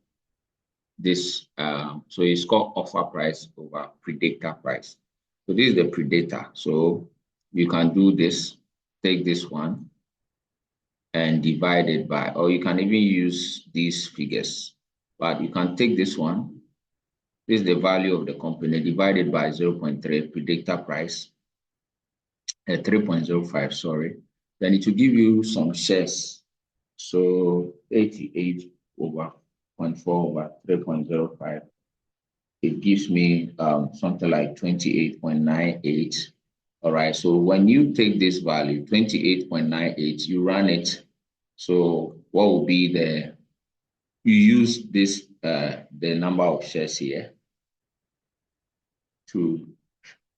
this. So it's called offer price over predator price. So this is the predator. So you can do this, take this one and divide it by, or you can even use these figures, but you can take this one. This is the value of the company divided by 0.3 predator price, 3.05, sorry. Then it will give you some shares. So 88 over 0.4 over 3.05. It gives me something like 28.98. All right. So when you take this value, 28.98, you run it. So what will be you use this, the number of shares here to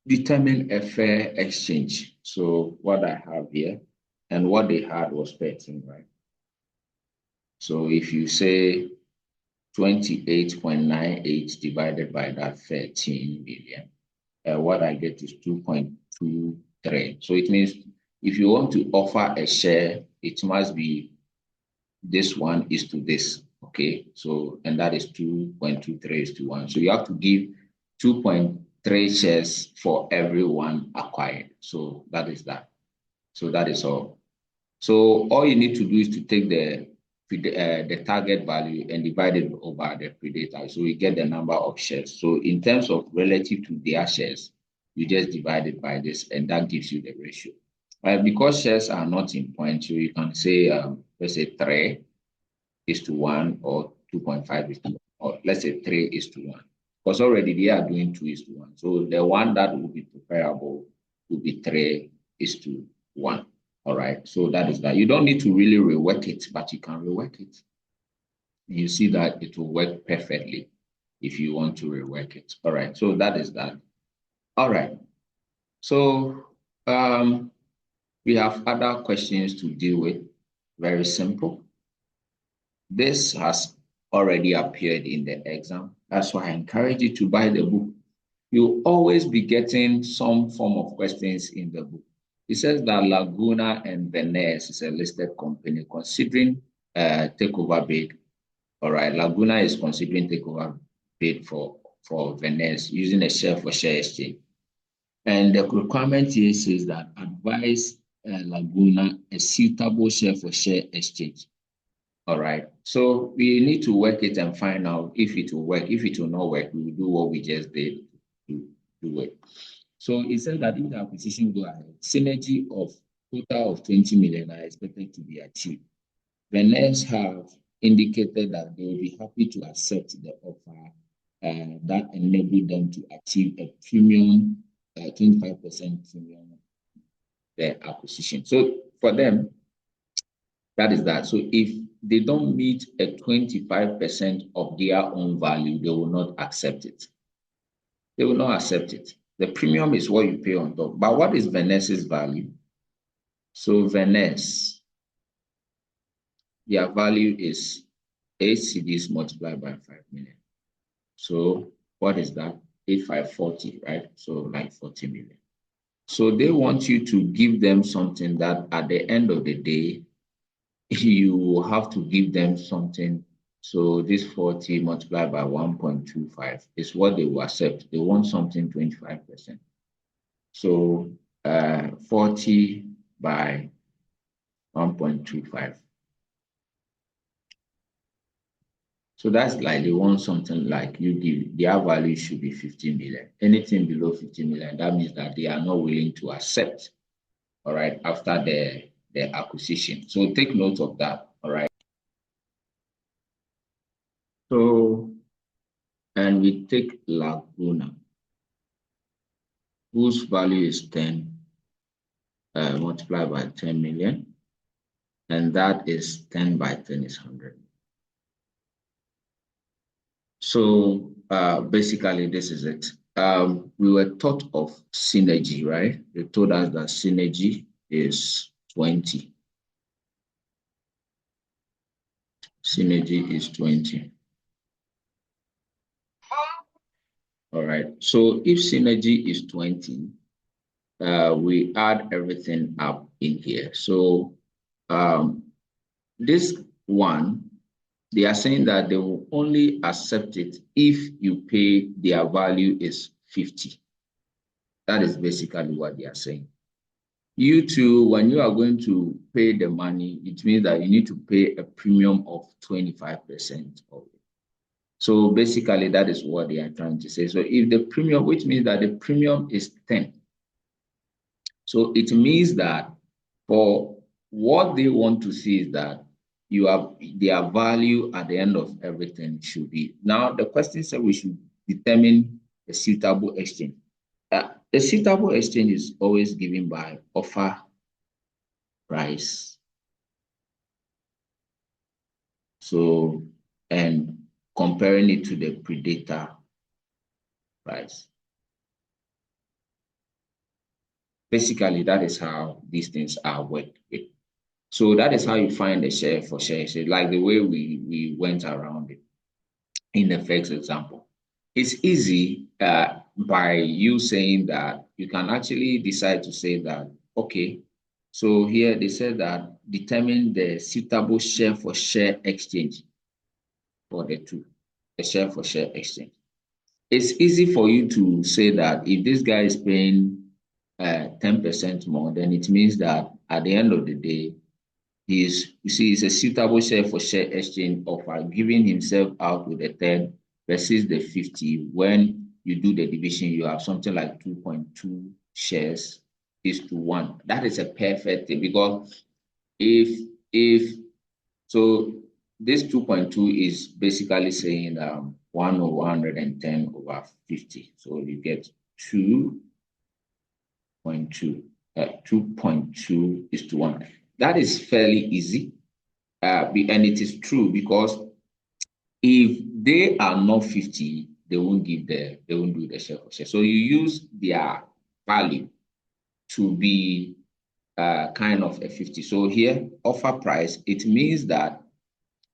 determine a fair exchange. So what I have here and what they had was 13, right? So if you say 28.98 divided by that 13 million, what I get is 2.23. So it means if you want to offer a share, it must be this one is to this, okay? So, and that is 2.23 is to 1. So you have to give 2.3 shares for every one acquired. So that is that. So that is all. So all you need to do is to take the target value and divide it over the predator. So you get the number of shares. So in terms of relative to their shares, you just divide it by this, and that gives you the ratio. Because shares are not in points, so you can say, let's say 3:1 or 2.5:1, or let's say 3:1. Because already they are doing 2:1. So the one that would be preferable would be 3:1. All right, so that is that. You don't need to really rework it, but you can rework it. You see that it will work perfectly if you want to rework it. All right, so that is that. All right, so we have other questions to deal with. Very simple. This has already appeared in the exam. That's why I encourage you to buy the book. You'll always be getting some form of questions in the book. It says that Laguna and Venice is a listed company considering takeover bid. All right, Laguna is considering takeover bid for Venice using a share for share exchange. And the requirement here says that advise Laguna a suitable share for share exchange. All right, so we need to work it and find out if it will work. If it will not work, we will do what we just did to do it. So it said that if the acquisition go ahead, synergy of total of 20 million are expected to be achieved. Venice have indicated that they will be happy to accept the offer that enable them to achieve a premium, 25% premium the acquisition. So for them, that is that. So if they don't meet a 25% of their own value, they will not accept it. They will not accept it. The premium is what you pay on top. But what is Venice's value? So Venice, their value is 8 cedis multiplied by 5 million. So what is that? 8,540, right? So like 40 million. So they want you to give them something that at the end of the day, you have to give them something. So this 40 multiplied by 1.25 is what they will accept. They want something 25%. So 40 by 1.25. So that's like they want something like you give their value should be 50 million. Anything below 50 million, that means that they are not willing to accept, all right, after the acquisition. So take note of that, all right. So, and we take Laguna, whose value is 10 multiplied by 10 million, and that is 10 by 10 is 100. So basically, this is it. We were taught of synergy, right? They told us that synergy is 20. Synergy is 20. All right. So if synergy is 20, we add everything up in here. So this one, they are saying that they will only accept it if you pay their value is 50. That is basically what they are saying. You too, when you are going to pay the money, it means that you need to pay a premium of 25% of it. So basically, that is what they are trying to say. So if the premium, which means that the premium is 10, so it means that for what they want to see is that you have their value at the end of everything should be. Now, the question said we should determine a suitable exchange. The suitable exchange is always given by offer price. So, and comparing it to the predator price. Basically, that is how these things are worked with. So that is how you find the share for share. So like the way we went around it in the first example. It's easy by you saying that you can actually decide to say that, okay, so here they said that determine the suitable share for share exchange for the two, the share for share exchange. It's easy for you to say that if this guy is paying 10% more, then it means that at the end of the day, you see, it's a suitable share for share exchange offer, giving himself out with a 10 versus the 50. When you do the division, you have something like 2.2 shares is to 1. That is a perfect thing because if so this 2.2 is basically saying 1 over 110 over 50. So you get 2.2. 2.2 is to 1. That is fairly easy. And it is true because if they are not 50, they won't do the share for share. So you use their value to be kind of a 50. So here, offer price, it means that,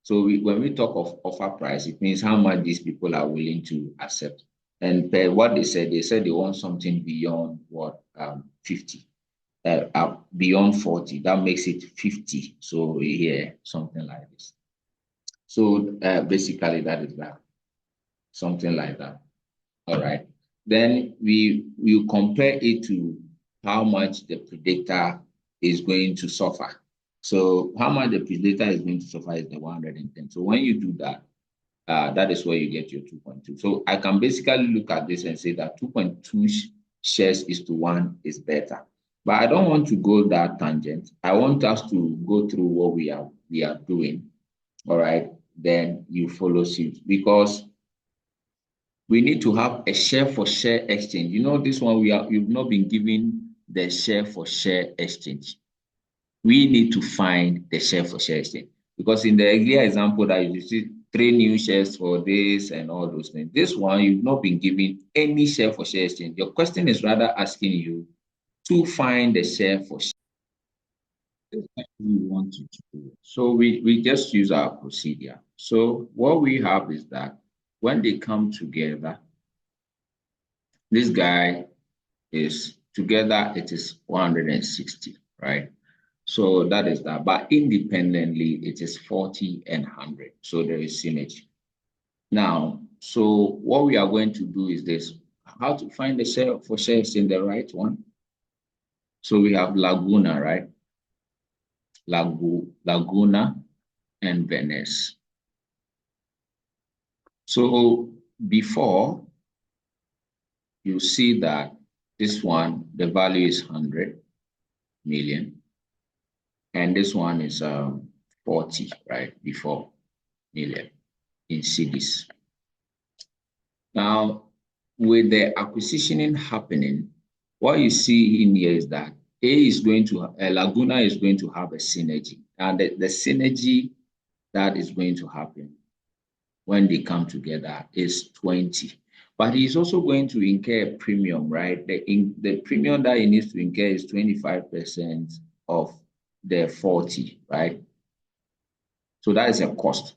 so when we talk of offer price, it means how much these people are willing to accept. And what they said they want something beyond what 50. Beyond 40, that makes it 50. So here, something like this. So basically, that is that, something like that. All right. Then we compare it to how much the predator is going to suffer. So how much the predator is going to suffer is the 110. So when you do that, that is where you get your 2.2. So I can basically look at this and say that 2.2 shares is to 1 is better. But I don't want to go that tangent. I want us to go through what we are doing. All right. Then you follow suit because we need to have a share for share exchange. You know, this one you've not been given the share for share exchange. We need to find the share for share exchange because in the earlier example that you see 3 new shares for this and all those things. This one you've not been given any share for share exchange. Your question is rather asking you to find the share for share. We want you to do. So we just use our procedure. So what we have is that when they come together, this guy is together, it is 160, right? So that is that. But independently, it is 40 and 100. So there is synergy. Now, so what we are going to do is this: how to find the share for shares in the right one. So we have Laguna, right? Laguna, and Venice. So before, you see that this one, the value is 100 million, and this one is 40, right? Before million in cities. Now, with the acquisitioning happening, what you see in here is that Laguna is going to have a synergy, and the synergy that is going to happen when they come together is 20. But he's also going to incur a premium, right? The premium that he needs to incur is 25% of the 40, right? So that is a cost.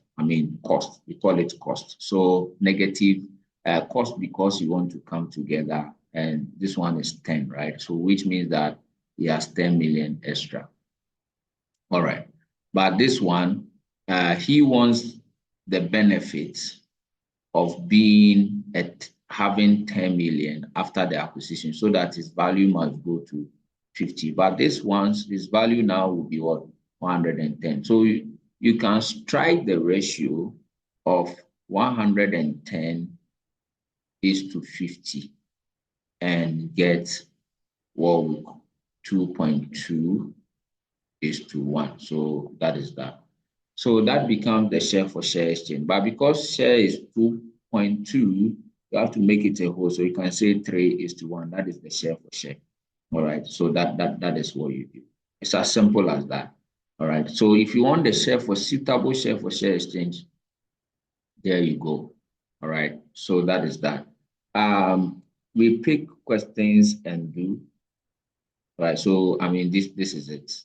Cost. We call it cost. So negative cost because you want to come together, and this one is 10, right? So which means that he has 10 million extra. All right. But this one, he wants the benefits of being at having 10 million after the acquisition so that his value must go to 50. But this value now will be what? 110. So you can strike the ratio of 110 is to 50 and get what 2.2 is to 1. So that is that. So that becomes the share for share exchange. But because share is 2.2, you have to make it a whole. So you can say 3 is to 1. That is the share for share. All right. So that is what you do. It's as simple as that. All right. So if you want the suitable share for share exchange, there you go. All right. So that is that. We pick questions and do. Right. So this is it.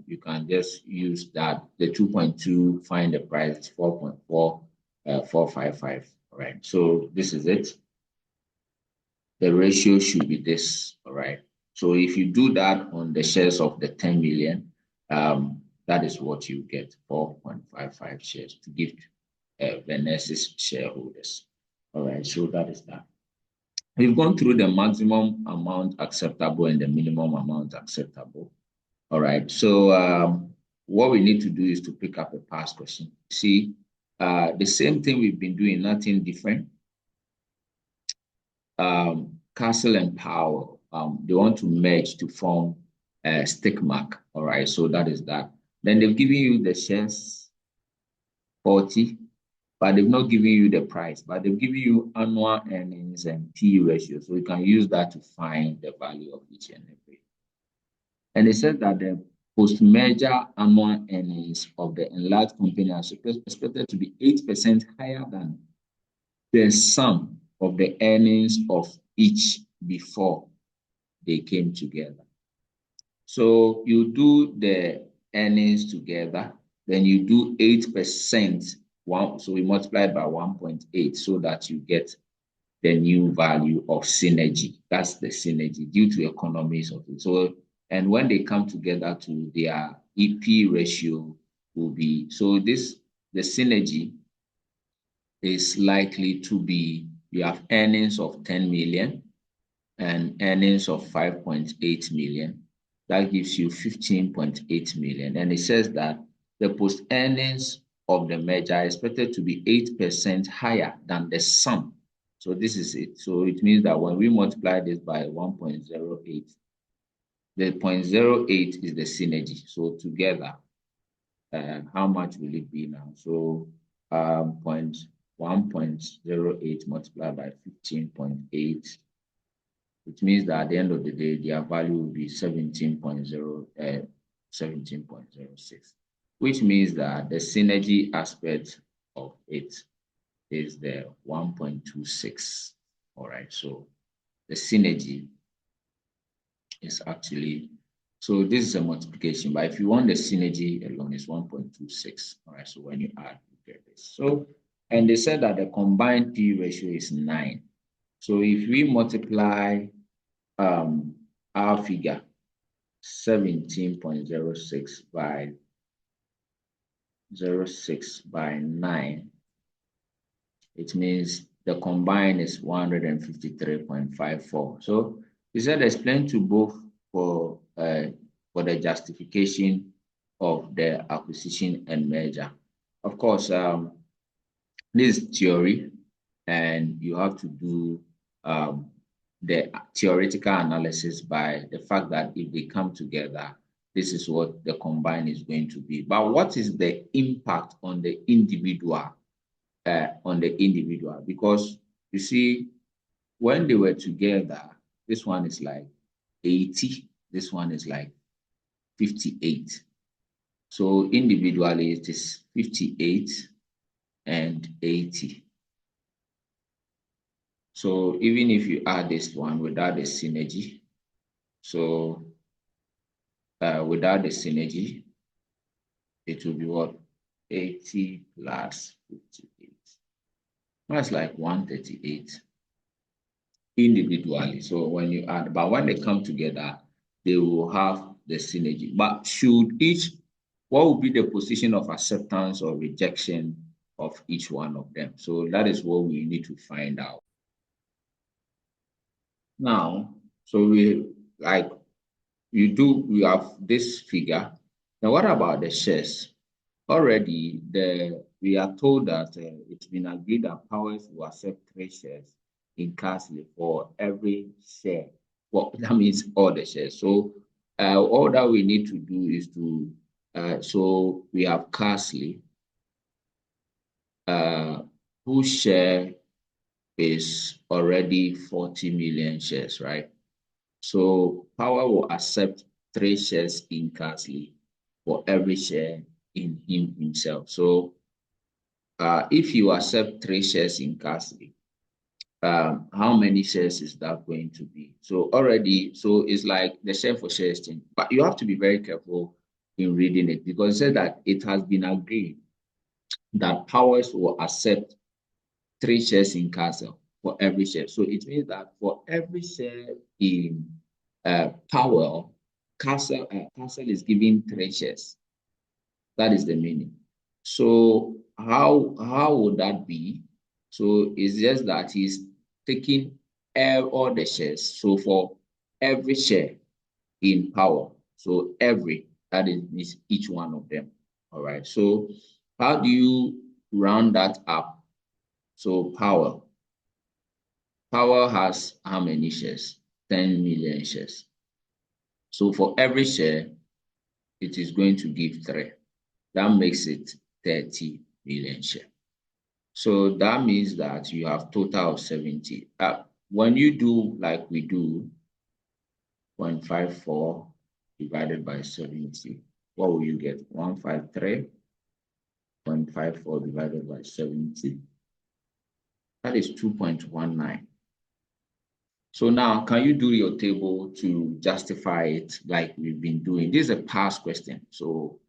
You can just use that the 2.2, find the price 4.455. All right. So this is it. The ratio should be this. All right. So if you do that on the shares of the 10 million, that is what you get, 4.55 shares to give Venice's shareholders. All right. So that is that. We've gone through the maximum amount acceptable and the minimum amount acceptable. All right. So what we need to do is to pick up a past question. See, the same thing we've been doing, nothing different. Castle and Powell, they want to merge to form a stick mark. All right. So that is that. Then they've given you the shares 40, but they've not given you the price, but they've given you annual earnings and P ratio. So you can use that to find the value of each and every. And they said that the post-merger annual earnings of the enlarged company are expected to be 8% higher than the sum of the earnings of each before they came together. So you do the earnings together, then you do 8%. So we multiply by 1.8 so that you get the new value of synergy. That's the synergy due to economies of it. So, and when they come together to their EP ratio will be, so the synergy is likely to be, you have earnings of 10 million and earnings of 5.8 million. That gives you 15.8 million. And it says that the post earnings of the merger are expected to be 8% higher than the sum. So this is it. So it means that when we multiply this by 1.08, the 0.08 is the synergy. So together, how much will it be now? So 1.08 multiplied by 15.8, which means that at the end of the day, their value will be 17.06, which means that the synergy aspect of it is the 1.26. All right, so the synergy is actually, so this is a multiplication, but if you want the synergy alone, it's 1.26. All right, so when you add, you get this. So, and they said that the combined P ratio is 9. So if we multiply our figure 17.06 by 0.6 by 9, it means the combined is 153.54. So he said explain to both for the justification of the acquisition and merger. Of course, this is theory, and you have to do the theoretical analysis by the fact that if they come together, this is what the combine is going to be. But what is the impact on the individual? Because you see, when they were together, this one is like 80, this one is like 58. So individually, it is 58 and 80. So even if you add this one without the synergy, so without the synergy, it will be what? 80 plus 58. That's like 138 individually. So when you add, but when they come together, they will have the synergy. But should each, what will be the position of acceptance or rejection of each one of them? So that is what we need to find out. Now, so we have this figure. Now, what about the shares? Already, we are told that it's been agreed that Powers will accept 3 shares in Castle for every share. Well, that means all the shares. So all that we need to do is to, so we have Castle, whose share is already 40 million shares, right? So Power will accept 3 shares in Castle for every share in himself. So if you accept 3 shares in Castle, how many shares is that going to be? So already, so it's like the share for share exchange, but you have to be very careful in reading it because it said that it has been agreed that Powers will accept 3 shares in Castle for every share. So it means that for every share in Powell, Castle is giving 3 shares. That is the meaning. So how would that be? So it's just that he's taking all the shares. So for every share in Power, so that is each one of them. All right. So how do you round that up? So Power has how many shares? 10 million shares. So for every share, it is going to give 3. That makes it 30 million shares. So that means that you have total of 70. When you do like we do, 0.54 divided by 70, what will you get? 153. 0.54 divided by 70. That is 2.19. So now, can you do your table to justify it like we've been doing? This is a past question. So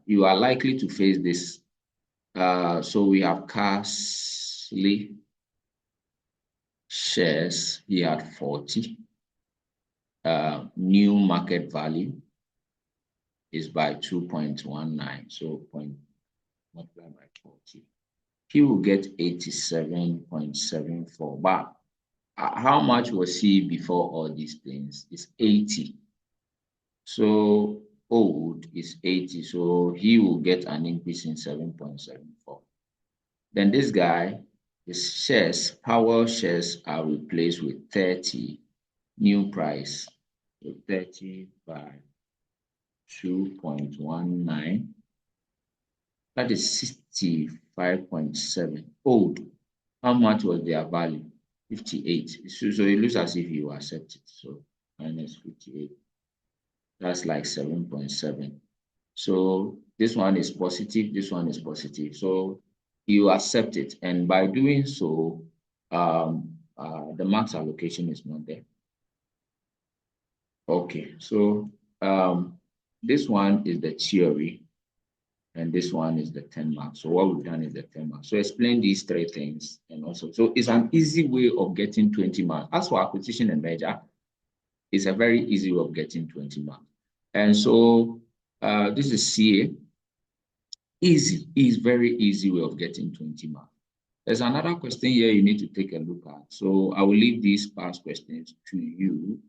you are likely to face this. So we have Castle shares. He had 40. New market value is by 2.19. So multiply by 40. He will get 87.74. But how much was he before all these things? It's 80. So old is 80. So he will get an increase in 7.74. Then this guy, his shares, Powell shares are replaced with 30 new price. So 30 by 2.19. That is 65.7. Old. How much was their value? 58. So it looks as if you accept it. So minus 58. That's like 7.7. So this one is positive, this one is positive. So you accept it. And by doing so, the max allocation is not there. Okay, so this one is the theory, and this one is the 10 marks. So what we've done is the 10 marks. So explain these 3 things, and also, so it's an easy way of getting 20 marks. As for acquisition and merger, it's a very easy way of getting 20 marks. And so this is CA. Very easy way of getting 20 marks. There's another question here you need to take a look at. So I will leave these past questions to you.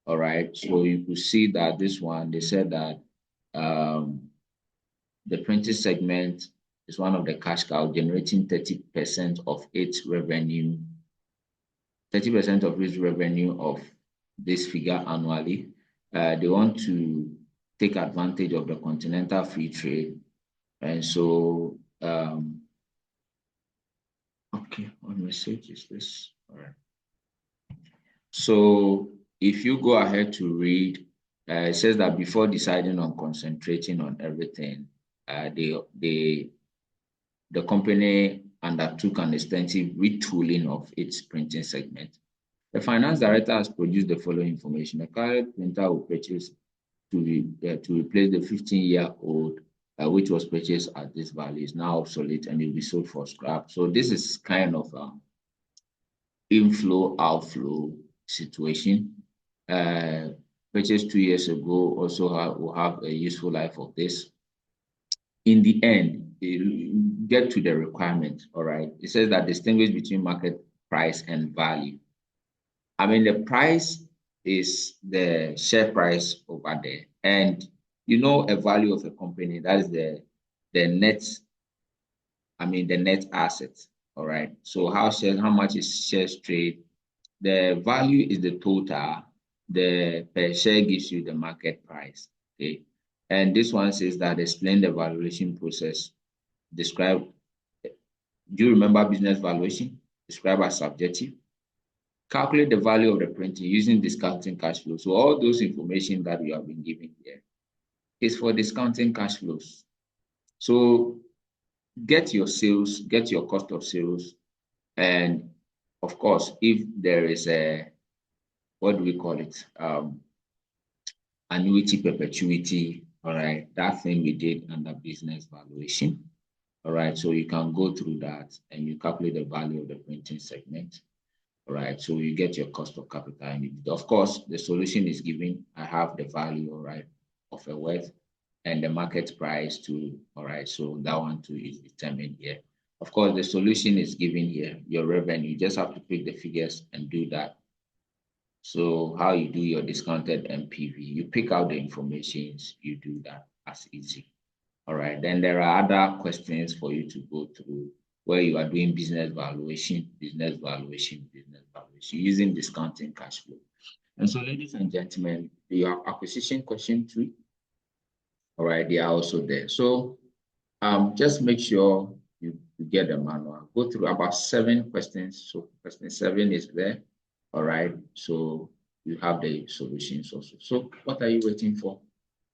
All right. So you could see that this one, they said that The printing segment is one of the cash cow, generating 30% of its revenue, 30% of its revenue of this figure annually. They want to take advantage of the continental free trade. And so, okay, what message is this? All right. So if you go ahead to read, it says that before deciding on concentrating on everything, the company undertook an extensive retooling of its printing segment. The finance director has produced the following information. The current printer will purchase to replace the 15-year-old, which was purchased at this value, is now obsolete and will be sold for scrap. So this is kind of inflow outflow situation. Purchased 2 years ago also will have a useful life of this. In the end, get to the requirement. All right. It says that distinguish between market price and value. I mean, the price is the share price over there. And you know, a value of a company, that is the net, the net asset. All right. So how much is shares trade? The value is the total. The per share gives you the market price. Okay. And this one says that explain the valuation process. Describe. Do you remember business valuation? Describe as subjective. Calculate the value of the printing using discounting cash flow. So all those information that we have been given here is for discounting cash flows. So get your sales, get your cost of sales, and of course, if there is a, what do we call it? Annuity perpetuity, all right, that thing we did under business valuation. All right, so you can go through that and you calculate the value of the printing segment. All right, so you get your cost of capital. And of course, the solution is given. I have the value, all right, of a worth and the market price too. All right, so that one too is determined here. Of course, the solution is given here, your revenue. You just have to pick the figures and do that. So how you do your discounted NPV, you pick out the informations, you do that as easy. All right, then there are other questions for you to go through where you are doing business valuation, using discounting cash flow. And so, ladies and gentlemen, your acquisition question too, all right, they are also there. So just make sure you get the manual. Go through about 7 questions. So question 7 is there. All right, so you have the solutions also. So what are you waiting for?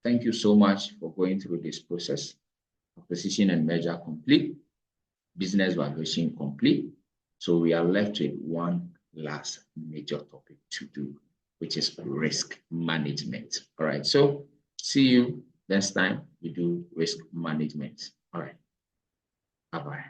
Thank you so much for going through this process. Acquisition and merger complete. Business valuation complete. So we are left with one last major topic to do, which is risk management. All right, so see you next time we do risk management. All right, bye-bye.